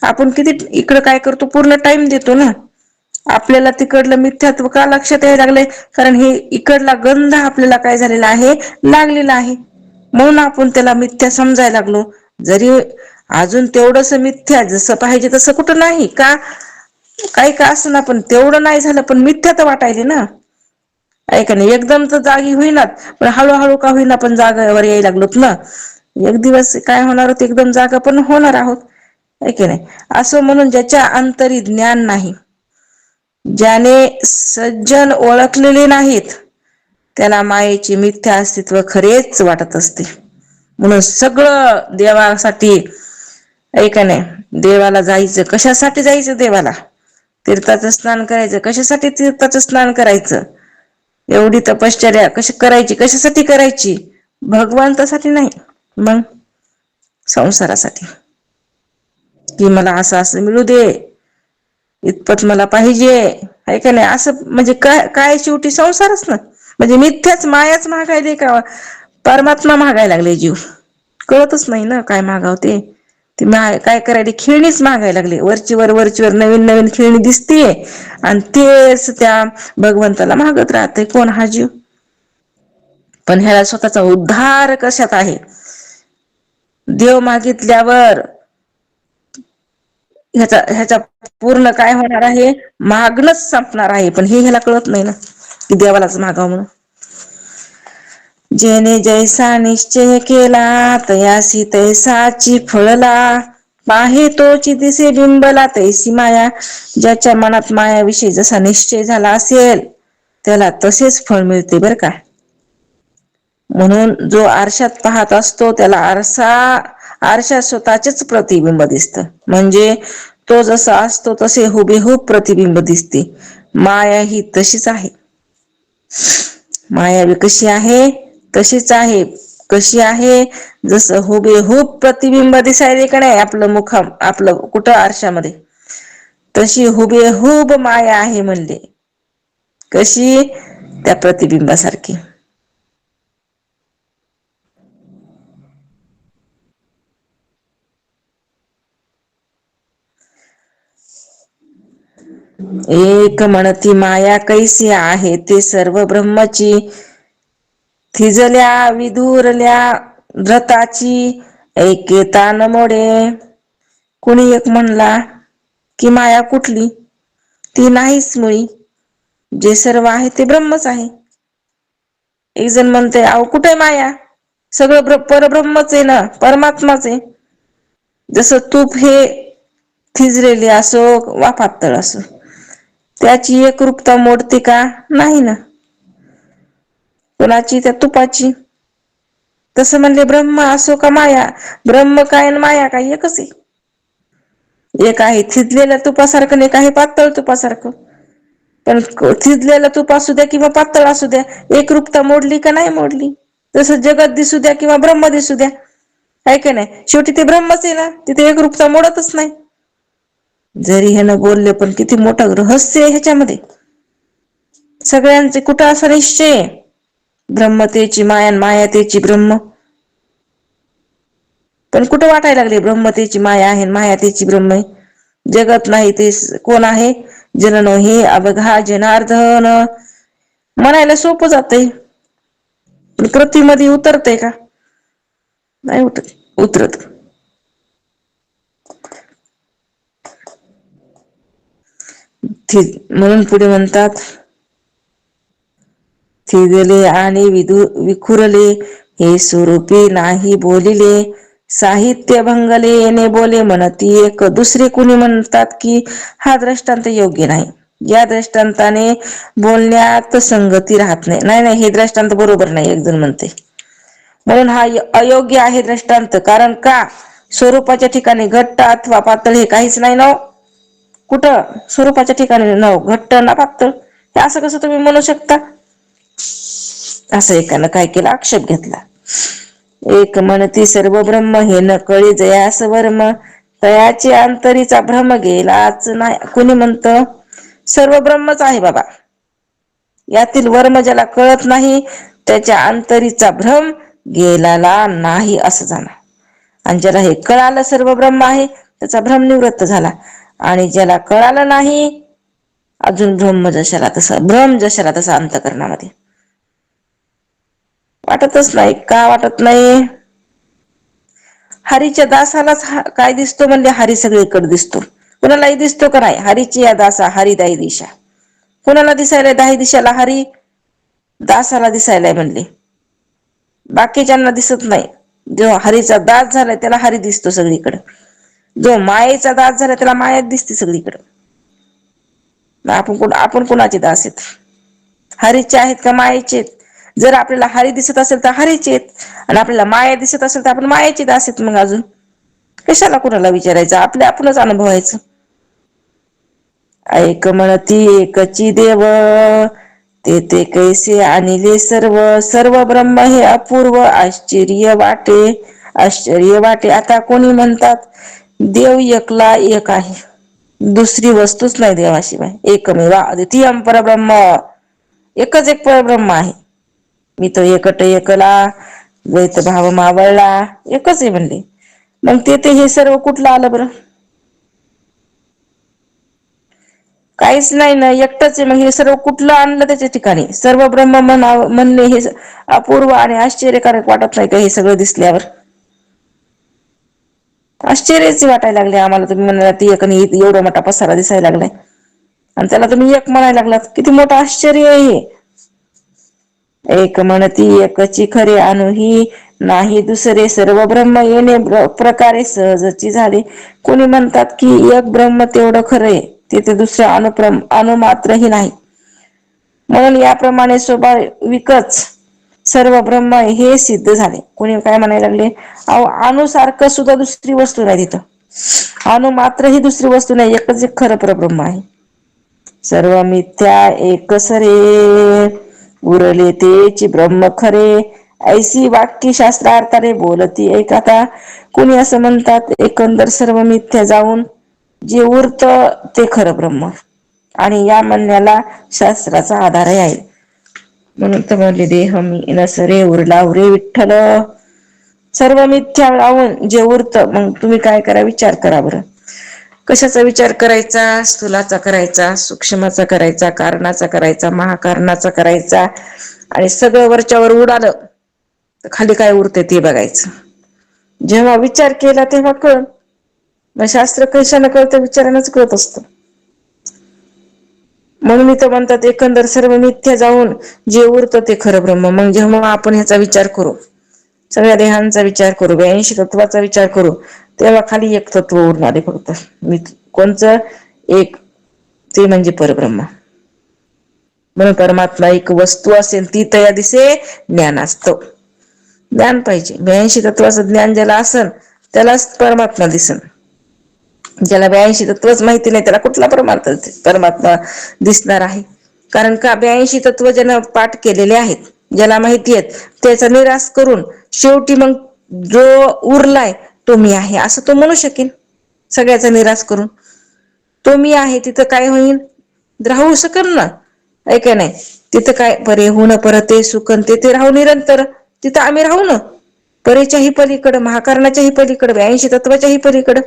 S1: आपण किती इकडं काय करतो, पूर्ण टाइम देतो ना. आपल्याला तिकडलं मिथ्यात्व का लक्षात यायला लागलंय? कारण हे इकडला गंध आपल्याला काय झालेला आहे, लागलेला आहे, म्हणून आपण त्याला मिथ्या समजायला लागलो. जरी अजून तेवढंस मिथ्या जसं पाहिजे तसं कुठं नाही का, काही का असं ना, पण तेवढं नाही झालं, पण मिथ्या तर वाटायले ना. ऐका नाही, एकदम तर जागी होईनात, पण हळूहळू का होईना पण जागावर यायला लागलोत ना. एक दिवस काय होणार होत, एकदम जागा पण होणार आहोत, आहे की नाही. असं म्हणून ज्याच्या अंतरी ज्ञान नाही, ज्याने सज्जन ओळखलेले नाहीत, त्याला मायेचे मिथ्या अस्तित्व खरेच वाटत असते. म्हणून सगळं देवासाठी, ऐका नाही, देवाला जायचं कशासाठी? जायचं देवाला, तीर्थाचं स्नान करायचं कशासाठी? तीर्थाचं स्नान करायचं. एवढी तपश्चर्या कशी करायची? कशासाठी करायची? भगवंतासाठी नाही, मग संसारासाठी, कि मला असं असं मिळू दे, इतपत मला पाहिजे, आहे का नाही. असं म्हणजे काय शेवटी संसारच ना. म्हणजे मिथ्याच, मायाच महागायले का परमात्मा महागायला लागले जीव? कळतच नाही ना काय मागाव ते. ते काय करायला खेळणीच मागायला लागले, वरची वर नवीन नवीन खेळणी दिसतीये आणि तेच त्या भगवंताला मागत राहते. कोण हा जीव? पण ह्याला स्वतःचा उद्धार कशात आहे? देव मागितल्यावर ह्याचा पूर्ण काय होणार आहे? मागणंच संपणार आहे. पण हे ह्याला कळत नाही ना की देवालाच मागावं म्हणून. जेने जैसा निश्चय केला तयासी तैसाची फळला, पाहे तोची दिसे बिंबला तैसी माया. ज्याच्या मनात मायाविषयी जसा निश्चय झाला असेल त्याला तसेच फळ मिळते बरं का. म्हणून जो आरशात पाहत असतो त्याला आरशात स्वतःचेच प्रतिबिंब दिसतं. म्हणजे तो जसा असतो तसे हुबेहूब प्रतिबिंब दिसते. माया ही तशीच आहे. माया बी कशी आहे? तशीच आहे. कशी आहे? जसं हुबेहूब प्रतिबिंब दिसायले का नाही आपलं कुठं आरशामध्ये, तशी हुबेहूब माया आहे म्हणले. कशी? त्या प्रतिबिंबासारखी. एक म्हणती माया कैसी आहे ते सर्व ब्रह्मची, थिजल्या विधुरल्या व्रताची ऐकेता न मोडे. कुणी एक म्हणला की माया कुठली? ती नाहीच मुळी, जे सर्व आहे ते ब्रह्मच आहे. एक जण म्हणते अहो कुठे माया? सगळं परब्रह्मच आहे ना, परमात्माच आहे. जसं तूप हे थिजलेले असो वा पातळ असो, त्याची एकरूपता मोडते का? नाही ना. कोणाची? त्या तुपाची. तसं म्हणले ब्रह्म असो का माया, ब्रह्म काय आणि माया काय एकच आहे. एक आहे थिजलेल्या तुपासारखं आणि एक आहे पातळ तुपासारखं. पण थिजलेलं तूप असू द्या किंवा पातळ असू द्या, एकरूपता मोडली का नाही मोडली. तसं जगत दिसू द्या किंवा ब्रह्म दिसू द्या, आहे का नाही, शेवटी ते ब्रह्मच आहे ना. तिथे एकरूपता मोडतच नाही. जरी ह्यानं बोलले पण किती मोठं रहस्य आहे ह्याच्यामध्ये. सगळ्यांचे कुठं असा निश्चय? ब्रह्म तेची माया, माया तेची ब्रह्म. पण कुठं वाटायला लागले ब्रह्म तेची माया आहे, माया तेची ब्रह्म आहे. जगत नाही ते कोण आहे? जनन हे अवघा जनार्दन. म्हणायला सोपं जातंय, पण कृतीमध्ये उतरतय का? नाही उतरत. म्हणून पुढे म्हणतात थिजले आणि विखुरले हे स्वरूपी नाही बोलिले. साहित्य भंगले येणे बोले म्हणती एक. दुसरे कुणी म्हणतात की हा दृष्टांत योग्य नाही, या दृष्टांताने बोलण्यात संगती राहत नाही. नाही हे दृष्टांत बरोबर नाही, एक जण म्हणते. म्हणून हा अयोग्य आहे दृष्टांत. कारण का? स्वरूपाच्या ठिकाणी घट्ट अथवा पातळ हे काहीच नाही ना. कुठं? स्वरूपाच्या ठिकाणी न घट्ट ना पातळ, हे असं कसं तुम्ही म्हणू शकता? असं एकानं काय केलं, आक्षेप घेतला. एक म्हणती सर्व ब्रह्म हे न कळी जयास वर्म, तयाची अंतरीचा भ्रम गेलाच नाही. कुणी म्हणत सर्व ब्रह्मच आहे बाबा, यातील वर्म ज्याला कळत नाही त्याच्या अंतरीचा भ्रम गेलेला नाही असं जाणा. आणि ज्याला हे कळालं सर्व ब्रह्म आहे त्याचा भ्रम निवृत्त झाला. आणि ज्याला कळालं नाही अजून भ्रम जशाला तसा अंतःकरणामध्ये वाटतच नाही. का वाटत नाही? हरीच्या दासालाच काय दिसतो म्हणजे हरी सगळीकडे दिसतो. कुणालाही दिसतो का नाही? हरीची या दासा हरिदायी दिशा. कुणाला दिसायला दाही दिशाला हरी? दासाला दिसायलाय म्हणले, बाकीच्यांना दिसत नाही. जो हरीचा दास झालाय त्याला हरी दिसतो सगळीकडे. जो मायेचा दास झाला त्याला मायाच दिसते सगळीकडे. आपण कुणाचे दास आहेत? हरीचे आहेत का मायेचे? जर आपल्याला हरी दिसत असेल तर हरीचे आहेत, आणि आपल्याला माया दिसत असेल तर आपण मायेचे दास आहेत. मग अजून कशाला कुणाला विचारायचं? आपणच अनुभवायचं. ऐक म्हणती एकची देव, ते कैसे आणले सर्व. सर्व ब्रह्म हे अपूर्व आश्चर्य वाटे. आता कोणी म्हणतात देव एकला एक आहे, दुसरी वस्तूच नाही देवाशिवाय. एकमेव अद्वितीयम परब्रह्म, एकच एक परब्रह्म आहे. मी तो एकट एकला द्वैत भाव मावळला, एकच आहे म्हणले. मग ते हे सर्व कुठलं आलं बरं? काहीच नाही ना, एकटच आहे. मग हे सर्व कुठलं आणलं त्याच्या ठिकाणी? सर्व ब्रह्म म्हणणे हे अपूर्व आणि आश्चर्यकारक वाटत नाही का हे सगळं दिसल्यावर? आश्चर्यच वाटायला लागले आम्हाला. तुम्ही म्हणाला ती एक आणि एवढा मोठा पसारा दिसायला लागलाय आणि त्याला तुम्ही एक म्हणायला लागलात. किती मोठं आश्चर्य आहे हे. एक म्हणती एकची खरे आणूही नाही दुसरे, सर्व ब्रह्म येणे प्रकारे सहजची झाले. कोणी म्हणतात की एक ब्रह्म तेवढं खरंय, तिथे दुसरं अणुमात्रही नाही. म्हणून याप्रमाणे स्वाभाविकच सर्व ब्रह्म हे सिद्ध झाले. कोणी काय म्हणायला लागले, अहो अणुसारखं सुद्धा दुसरी वस्तू नाही तिथं. अणु मात्र ही दुसरी वस्तू नाही, एकच एक खरं परब्रह्म आहे. सर्व मिथ्या एकच रे, उरले तेची ब्रह्म खरे. ऐसी वाक्य शास्त्रार्थाने बोलती ऐकता. कुणी असं म्हणतात, एकंदर सर्व मिथ्या जाऊन जे उरत ते खरं ब्रह्म. आणि या म्हणण्याला शास्त्राचा आधारही आहे. म्हणून तर म्हणले, देह मी नसरे उरला रे विठ्ठल. सर्व मिथ्या लावून जे उरतं, मग तुम्ही काय करा, विचार करा बरं. कशाचा विचार करायचा? स्थूलाचा करायचा, सूक्ष्माचा करायचा, कारणाचा करायचा, महाकारणाचा करायचा. आणि सगळं वरच्यावर उडालं तर खाली काय उरते ते बघायचं. जेव्हा विचार केला तेव्हा कळ. मग शास्त्र कशानं कळतं? विचारानंच कळत असतं. म्हणून इथं म्हणतात, एकंदर सर्व मिथ्या जाऊन जे उरतं ते खरं ब्रह्म. मग जेव्हा आपण ह्याचा विचार करू, सगळ्या देहांचा विचार करू, 82 तत्वाचा विचार करू, तेव्हा खाली एक तत्व उरणार आहे फक्त. कोणचं? एक, ते म्हणजे परब्रह्म. म्हणून परमात्मा एक वस्तू असेल ती तया दिसे ज्ञानास्तव. ज्ञान पाहिजे. 82 तत्वाचं ज्ञान ज्याला असन त्यालाच परमात्मा दिसन. ज्याला 82 तत्वच माहिती नाही त्याला कुठला परमात्मा दिसणार आहे? कारण का, 82 तत्व ज्यानं पाठ केलेले आहेत, ज्याला माहिती आहेत, त्याचा निराश करून शेवटी मग जो उरलाय तो मी आहे असं तो म्हणू शकेल. सगळ्याचा निराश करून तो मी आहे, तिथं काय होईल? राहू शकेल ना, आहे का नाही? तिथं काय, परे होणं परते सुखन ते राहू निरंतर. तिथं आम्ही राहू ना, परेच्याही पलीकडं, महाकारणाच्याही पलीकडं, 82 तत्वाच्याही पलीकडं.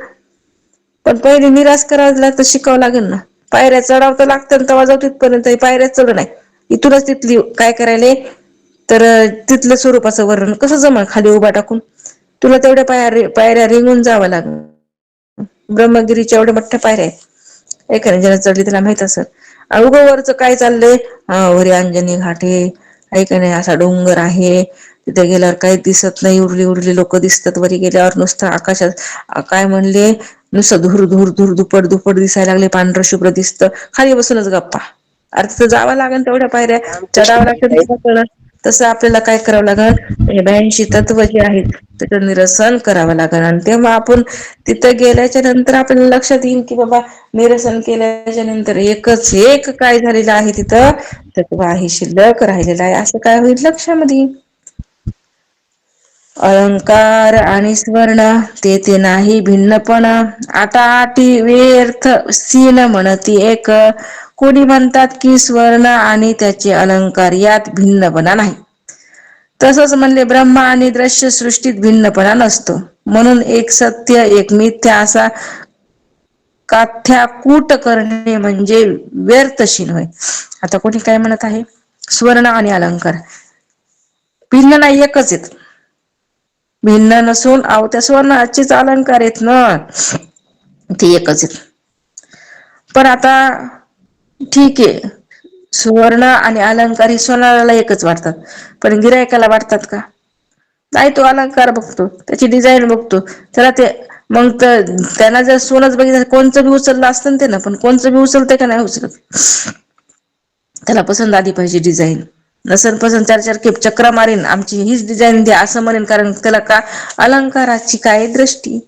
S1: पण पहिले निराश करायला तर शिकावं लागेल ना. पायऱ्या चढाव तर लागतं, तेव्हा जाऊ तिथपर्यंत. पायऱ्या चढ नाही, इथूनच तिथली काय करायले तर तिथलं स्वरूपाचं वर्णन कसं जमल खाली उभा टाकून? तुला तेवढ्या पायऱ्या रिंगून जावं लागेल. ब्रह्मगिरीच्या एवढ्या मोठ्या पायऱ्या आहेत. एखाद्या ज्याला चढली त्याला माहित असेल. उगं वरचं काय चाललंय, वरी अंजनी घाटे, ऐका नाही, असा डोंगर आहे, तिथे गेल्यावर काही दिसत नाही, उरली उरली लोक दिसतात. वरी गेल्यावर नुसतं आकाशात काय म्हणले, नुसतं धूर धूर धूर दुप्पट दुप्पट दिसायला लागले, पांढरं शुभ्र दिसतं. खाली बसूनच गप्पा. अरे तिथं जावं लागेल, तेवढ्या पायऱ्या चढावं लागतं. तसं आपल्याला काय करावं लागेल, 82 तत्व जे आहेत त्याचं निरसन करावं लागेल. आणि तेव्हा आपण तिथं गेल्याच्या नंतर आपल्याला लक्षात येईल की बाबा, निरसन केल्याच्या नंतर एकच एक काय झालेलं आहे तिथं, तत्व आहे शिल्लक राहिलेला आहे. असं काय होईल लक्षामध्ये? अलंकार आणि स्वर्ण ते नाही भिन्नपणा, आटाआटी व्यर्थ सीन म्हणती एक. कोणी म्हणतात की स्वर्ण आणि त्याचे अलंकार यात भिन्नपणा नाही. तसंच म्हणले, ब्रह्म आणि दृश्य सृष्टीत भिन्नपणा नसतो. म्हणून एक सत्य एक मिथ्या असा काथ्याकूट करणे म्हणजे व्यर्थशील होय. आता कोणी काय म्हणत आहे, स्वर्ण आणि अलंकार भिन्न नाही, एकच आहेत. भिन्न नसून अहो त्या स्वर्णाचेच अलंकार आहेत ना, ते एकच आहेत. पण आता ठीक आहे, सुवर्ण आणि अलंकार ही सोनाराला एकच वाटतात, पण गिरायकाला वाटतात का? नाही, तो अलंकार बघतो, त्याची डिझाईन बघतो, त्याला ते मग तर त्यांना जर सोनच बघितलं, कोणचं बी उचललं असतं ते ना, पण कोणचं बी उचलतंय का नाही उचलत? त्याला पसंत आली पाहिजे डिझाईन. नसेल पसंत, 4-4 खेप चक्रा मारीन, आमची हीच डिझाईन द्या असं म्हणेन. कारण त्याला का, अलंकाराची काय दृष्टी.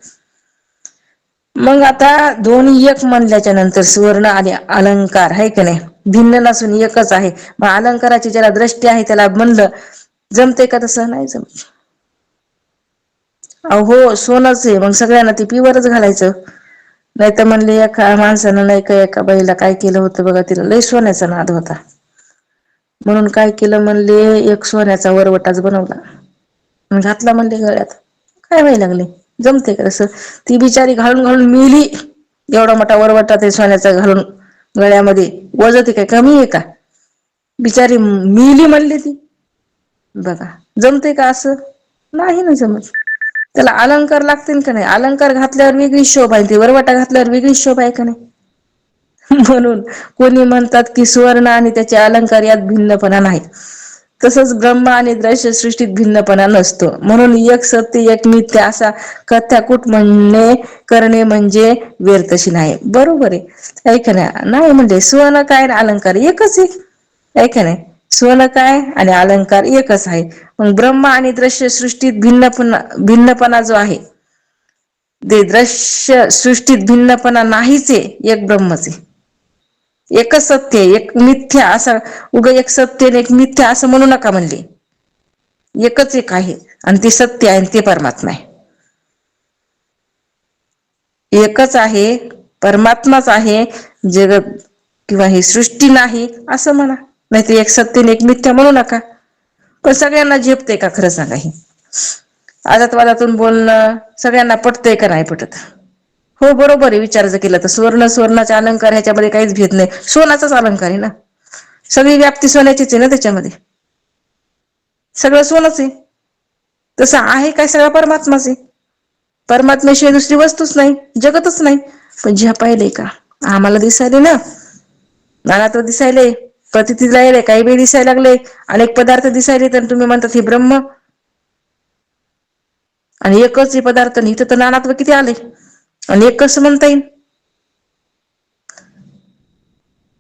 S1: मग आता दोन्ही एक म्हणल्याच्या नंतर स्वर्ण आणि अलंकार आहे की नाही, भिन्न नसून एकच आहे. मग अलंकाराची ज्याला दृष्टी आहे त्याला म्हणलं जमते का? तसं नाही जमत. अहो सोनच आहे, मग सगळ्यांना ते पिवरच घालायचं. नाही तर म्हणले, एका माणसानं नाही का एका बाईला काय केलं होतं बघा, तिला लय सोन्याचा नाद होता, म्हणून काय केलं म्हणले, एक सोन्याचा वरवटाच बनवला, घातला म्हणले गळ्यात. काय व्हायला लागले, जमते का तसं? ती बिचारी घालून घालून मिली, एवढा मोठा वरवटा ते सोन्याचा घालून गळ्यामध्ये, वजती काय कमी आहे का? बिचारी मिली म्हणली ती. बघा जमते का असं? नाही ना जमत. त्याला अलंकार लागतील का नाही? अलंकार घातल्यावर वेगळी शोभा आहे, वरवटा घातल्यावर वेगळी शोभा आहे का नाही? म्हणून कोणी म्हणतात की सुवर्ण आणि त्याचे अलंकार यात भिन्नपणा नाही. तसंच ब्रह्म आणि दृश्य सृष्टीत भिन्नपणा नसतो. म्हणून एक सत्य एक मिथ्य असा कथ्याकूट म्हणणे करणे म्हणजे व्यर्थशील आहे. बरोबर आहे. ऐका ना, नाही म्हणजे सुवर्ण काय अलंकार एकच आहे. ऐका नाही, सुवर्ण काय आणि अलंकार एकच आहे. मग ब्रह्म आणि दृश्य सृष्टीत भिन्नपणा जो आहे, ते दृश्य सृष्टीत भिन्नपणा नाहीच आहे, एक ब्रह्मच आहे. एकच सत्य एक मिथ्या असं, उग एक सत्य आणि एक मिथ्या असं म्हणू नका म्हणले. एकच एक आहे आणि ते सत्य आहे, ते परमात्मा आहे. एकच आहे, परमात्माच आहे. जगत किंवा ही सृष्टी नाही असं म्हणा, नाहीतर एक सत्य आणि एक मिथ्या म्हणू नका. पण सगळ्यांना झेपते का खरं सांगा? हे आदातवादातून बोलणं सगळ्यांना पटतंय का नाही पटत? हो बरोबर आहे. विचार जर केला तर सुवर्णाचे अलंकार ह्याच्यामध्ये काहीच भेद नाही. सोन्याचाच अलंकार आहे ना, सगळी व्याप्ती सोन्याचीच आहे ना त्याच्यामध्ये, सगळं सोनच आहे. तसं आहे काय? सगळा परमात्माच आहे. परमात्म्याशिवाय दुसरी वस्तूच नाही, जगतच नाही. पण ज्या पाहिले का आम्हाला दिसायले ना, मला तर दिसायले, प्रतितीला यायले, काही वेळ दिसायला लागले, अनेक पदार्थ दिसायले, तर तुम्ही म्हणतात हे ब्रह्म. आणि एकच हे पदार्थ, इथं तर नानात्व किती आले, आणि एक कसं म्हणता येईल?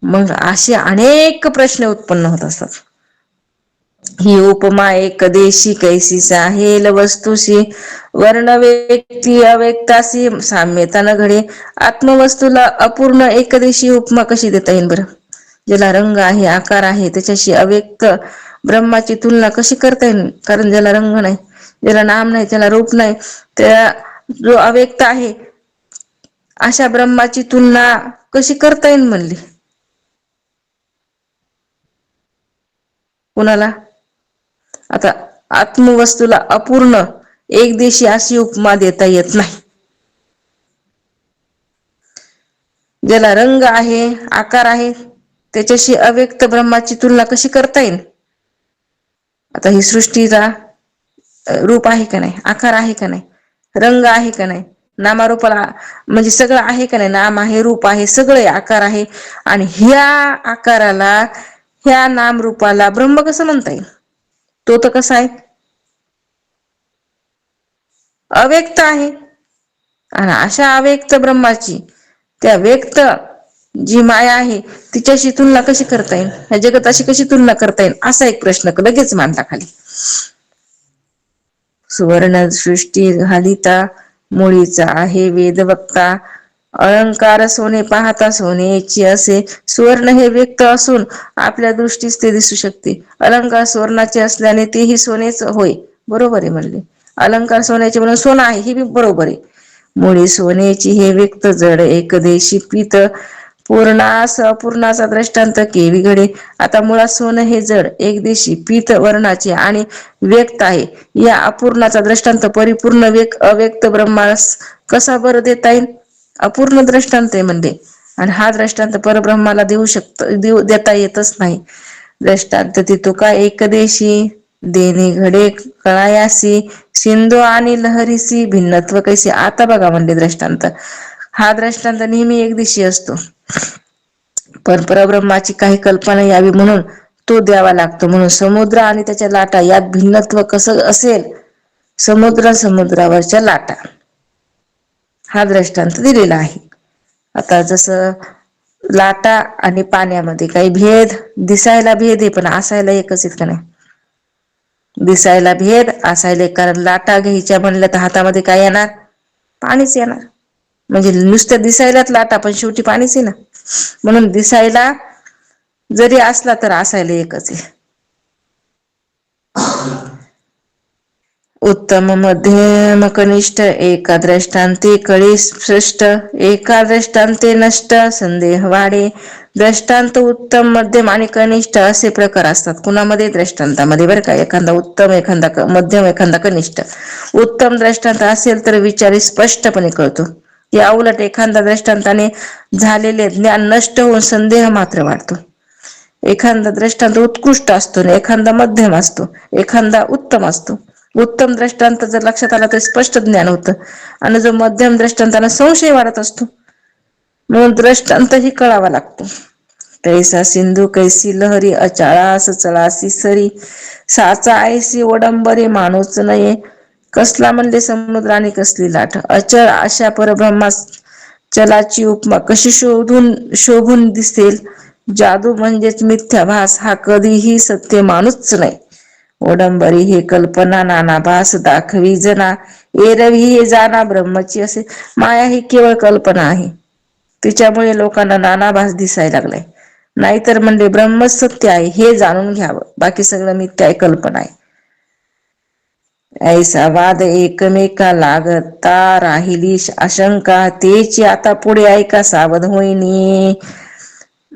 S1: मग असे अनेक प्रश्न उत्पन्न होत असतात. ही उपमा एक देशी कैसी साहेल वस्तुशी वर्ण व्यक्ती अव्यक्तासी साम्यता न घडे. आत्मवस्तूला अपूर्ण एकदेशी उपमा कशी देता येईल बरं? ज्याला रंग आहे, आकार आहे, त्याच्याशी अव्यक्त ब्रह्माची तुलना कशी करता येईल? कारण ज्याला रंग नाही, ज्याला नाम नाही, त्याला रूप नाही, त्या जो अव्यक्त आहे अशा ब्रह्माची तुलना कशी करता येईल म्हणली? कुणाला? आता आत्मवस्तूला अपूर्ण एकदेशी अशी उपमा देता येत नाही. ज्याला रंग आहे, आकार आहे, त्याच्याशी अव्यक्त ब्रह्माची तुलना कशी करता येईल? आता ही सृष्टीला रूप आहे का नाही, आकार आहे का नाही, रंग आहे का नाही, नामारूपाला म्हणजे सगळं आहे का नाही, नाम आहे, रूप आहे, सगळे आकार आहे, आणि ह्या आकाराला, ह्या नामरूपाला ब्रह्म कसं म्हणता येईल? तो तर कसा आहे? अव्यक्त आहे. आणि अशा अव्यक्त ब्रह्माची त्या व्यक्त जी माया आहे तिच्याशी तुलना कशी करता येईल? ह्या जगताशी कशी तुलना करता येईल? असा एक प्रश्न लगेच मांडला खाली. सुवर्ण सृष्टी घालिता मुळीचा आहे वेद वक्ता. अलंकार सोने पाहता सोनेची असे. सुवर्ण हे व्यक्त असून आपल्या दृष्टीस ते दिसू शकते. अलंकार सुवर्णाचे असल्याने तेही सोनेच होय. बरोबर आहे म्हणले. अलंकार सोन्याचे म्हणून सोनं आहे, हे बी बरोबर आहे. मुळी सोन्याची हे व्यक्त जड एकदेशी पीत पूर्णास अपूर्णाचा दृष्टांत केवी घडे. आता मुळात सोनं हे जड एकदेशी पीत वर्णाचे आणि व्यक्त आहे. या अपूर्णाचा दृष्टांत परिपूर्ण अव्यक्त ब्रह्मास कसा बरं देता येईल? अपूर्ण दृष्टांत आहे म्हणजे, आणि हा दृष्टांत परब्रह्माला देता येतच नाही. दृष्टांत ती तुका एकदेशी देणे घडे कळायासी सिंधू आणि लहरीसी भिन्नत्व कैसे. आता बघा म्हणले दृष्टांत, हा दृष्टांत नेहमी एकदिशी असतो, पण परब्रह्माची काही कल्पना यावी म्हणून तो द्यावा लागतो. म्हणून समुद्र आणि त्याच्या लाटा यात भिन्नत्व कसं असेल? समुद्रावरच्या लाटा, हा दृष्टांत दिलेला आहे. आता जसं लाटा आणि पाण्यामध्ये काही भेद, दिसायला भेद आहे पण असायला एकच आहेत का नाही? दिसायला भेद, असायला, कारण लाटा घ्यायच्या म्हणलं तर हातामध्ये काय येणार? पाणीच येणार. म्हणजे नुसत्या दिसायलाच लाटा, पण शेवटी पाणीच आहे ना. म्हणून दिसायला जरी असला तर असायला एकच आहे. उत्तम मध्यम कनिष्ठ एका द्रष्टांते कळी श्रेष्ठ एका द्रष्टांते नष्ट संदेह वाढे. दृष्टांत उत्तम मध्यम आणि कनिष्ठ असे प्रकार असतात कुणामध्ये दृष्टांतामध्ये बरं का. एखादा उत्तम एखादा मध्यम एखादा कनिष्ठ. उत्तम दृष्टांत असेल तर विचारी स्पष्टपणे कळतो. या उलट एखादा दृष्टांताने झालेले ज्ञान नष्ट होऊन संदेह मात्र वाढतो. एखादा दृष्टांत उत्कृष्ट असतो आणि एखादा मध्यम असतो, एखादा उत्तम असतो. उत्तम दृष्टांत जर लक्षात आला तर स्पष्ट ज्ञान होतं आणि जो मध्यम दृष्टांताना संशय वाढत असतो. म्हणून दृष्टांतही कळावा लागतो. कैसा सिंधू कैसी लहरी अचाळास चळासी सरी साचा ऐसी ओडंबरी मानूच नये. कसला म्हणले समुद्र आणि कसली लाट. अचळ अशा परब्रह्मास चलाची उपमा कशी शोभून दिसेल. जादू म्हणजेच मिथ्याभास हा कधीही सत्य मानूच नाही. ओडंबरी हे कल्पना नाना भास दाखवी जना. एरवी हे जाणा ब्रह्मची असे. माया ही केवळ कल्पना आहे. तिच्यामुळे लोकांना नाना भास दिसायला लागलाय. नाहीतर म्हणजे ब्रह्म सत्य आहे हे जाणून घ्यावं. बाकी सगळं मिथ्या आहे, कल्पना आहे. ऐसा वाद एकमेका लागता राहिली आशंका तेची आता पुढे ऐका सावध होईनी.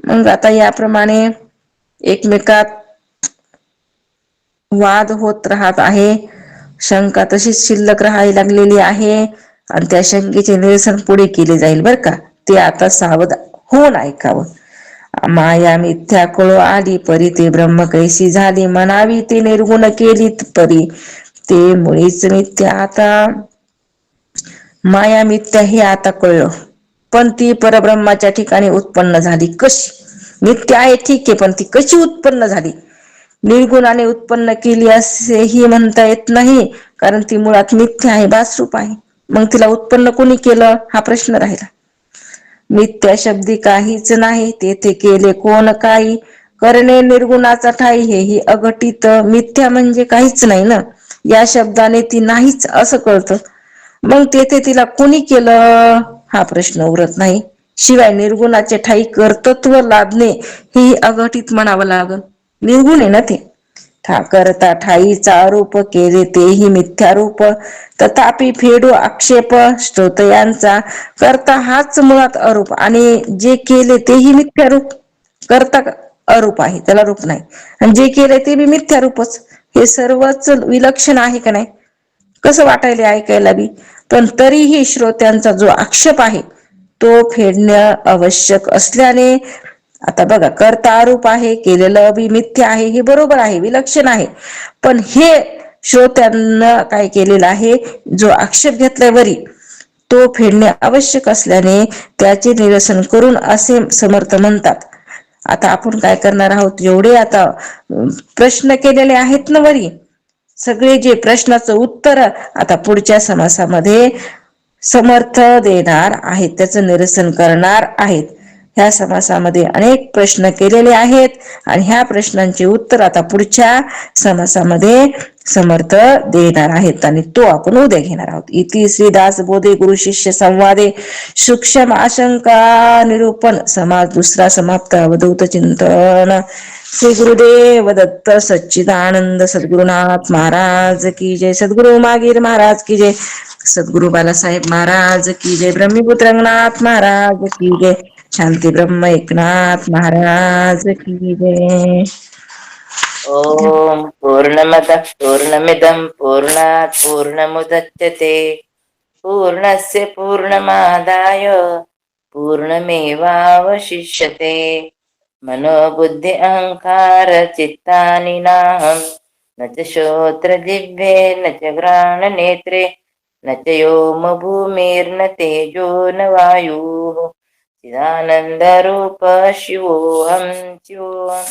S1: मग आता याप्रमाणे एकमेकात वाद होत राहत आहे. शंका तशीच शिल्लक राहायला लागलेली आहे आणि त्या शंकेचे निरसन पुढे केले जाईल बर का. ते आता सावध होऊन ऐकावं. माया मिथ्या कळो आली परी ते ब्रह्म कैसी झाली म्हणावी ते निर्गुण केलीत परी ते मुळीच मिथ्या. आता माया मिथ्या हे आता कळलं, पण ती परब्रह्माच्या ठिकाणी उत्पन्न झाली कशी. मिथ्या आहे ठीक आहे, पण ती कशी उत्पन्न झाली. निर्गुणाने उत्पन्न केली असेही म्हणता येत नाही, कारण ती मुळात मिथ्या आहे, भासरूप आहे. मग तिला उत्पन्न कोणी केलं हा प्रश्न राहिला. मिथ्या शब्दी काहीच नाही तेथे केले कोण काही. करणे निर्गुणाचा ठाई हेही अघटित. मिथ्या म्हणजे काहीच नाही ना, या शब्दाने ती नाहीच असं कळतं. मग तेथे तिला कोणी केलं हा प्रश्न उरत नाही. शिवाय निर्गुणाचे ठाई कर्तृत्व लादणे हे अघटित म्हणावं लागल. निर्गुण आहे ना ते. करता ठाईचा आरोप केले तेही मिथ्यारूप. तथापि फेडू आक्षेप श्रोतयांचा. करता हाच मुळात अरूप आणि जे केले तेही मिथ्यारूप. करता अरूप आहे, त्याला रूप नाही, आणि जे केले ते बी मिथ्यारूपच. हे सर्वच विलक्षण आहे का नाही, कसं वाटायला ऐकायला बी. पण तरीही श्रोत्यांचा जो आक्षेप आहे तो फेडणं आवश्यक असल्याने. आता बघा, कर्ता आरूप आहे, केलेलं बी मिथ्या आहे, हे बरोबर आहे, विलक्षण आहे. पण हे श्रोत्यांना काय केलेलं आहे, जो आक्षेप घेतलाय वरी तो फेडणे आवश्यक असल्याने त्याचे निरसन करून असे समर्थ म्हणतात. आता आपण काय करणार आहोत, जेवढे आता प्रश्न केलेले आहेत ना वरी, सगळे जे प्रश्नाचं उत्तर आता पुढच्या समासामध्ये समर्थ देणार आहेत, त्याचं निरसन करणार आहेत. ह्या समासामध्ये अनेक प्रश्न केलेले आहेत आणि ह्या प्रश्नांचे उत्तर आता पुढच्या समासामध्ये समर्थ देणार आहेत आणि तो आपण उद्या घेणार आहोत. इति श्री दासबोधे गुरु शिष्य संवादे सूक्ष्म आशंका निरूपण समास दुसरा समाप्त. अवधूत चिंतन. श्री गुरुदेव दत्त सच्चिदानंद सद्गुरुनाथ महाराज की जय. सद्गुरु मागीर महाराज की जय. सद्गुरु बालासाहेब महाराज की जय. ब्रह्मीपुत्र रंगनाथ महाराज की जय. शांती ब्रह्म एकनाथ महाराज की जय.
S3: ओम पूर्णमदः पूर्णमिदं पूर्णात् पूर्णमुदच्यते पूर्णस्य पूर्णमादाय पूर्णमेवावशिष्यते. मनोबुद्धि अहंकार चित्तानि नाहं न च श्रोत्रजिह्वे न च घ्राणनेत्रे न च व्योम भूमिर्न तेजो न वायुः चिदानन्दरूप शिवोऽहं शिवोऽहम्.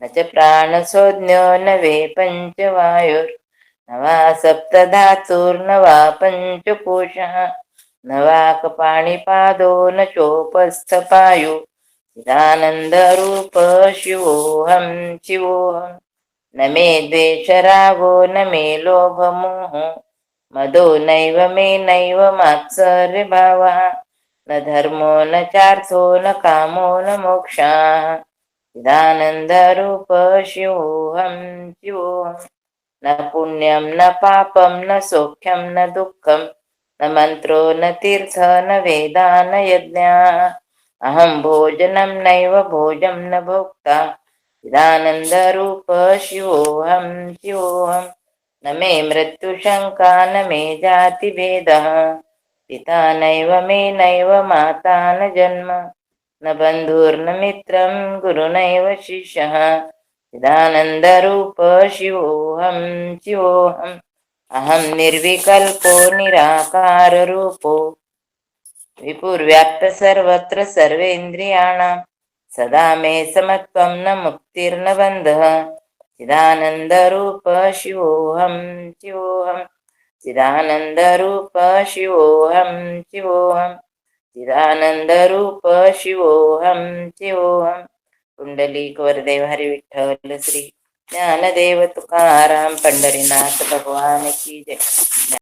S3: न च प्राणसंज्ञो न वे पञ्चवायुर्न वा सप्तधातुर्न वा पञ्चकोशः न वा कपाणिपादो न चोपस्थपायु चिदानन्दरूप शिवोऽहं शिवोऽहम्. न मे द्वेषरागो न मे लोभमोहो मदो नैव मे नैव मात्सर्यभावः न धर्मो न चार्थो न कामो न मोक्षः चिदानन्दरूप शिवोऽहं शिवोऽहम्. न पुण्यं न पापं न सौख्यं न दुःखं न मन्त्रो न तीर्थ न वेदा न यज्ञा अहं भोजनं नैव भोजं न भोक्ता चिदानन्दरूप शिवोऽहं शिवोऽहं न मे मृत्युशङ्का न मे जातिभेदः पिता नैव मे नैव माता न जन्म न बन्धुर्न मित्रं गुरुनैव शिष्यः चिदानन्दरूप शिवोऽहं शिवोऽहम् अहं निर्विकल्पो निराकाररूपो विपुर्व्याप्त सर्वत्र सर्वेन्द्रियाणां सदा मे समत्वं न मुक्तिर्न बन्धः चिदानन्दरूप शिवोऽहं शिवोऽहम् चिदानन्दरूप शिवोऽहं शिवोऽहम् चिदानन्दरूप शिवोऽहं शिवोऽहम् पुंडलिक वरदेव हरी विठ्ठल श्री ज्ञानदेव तुकाराम पंढरीनाथ भगवान की जय.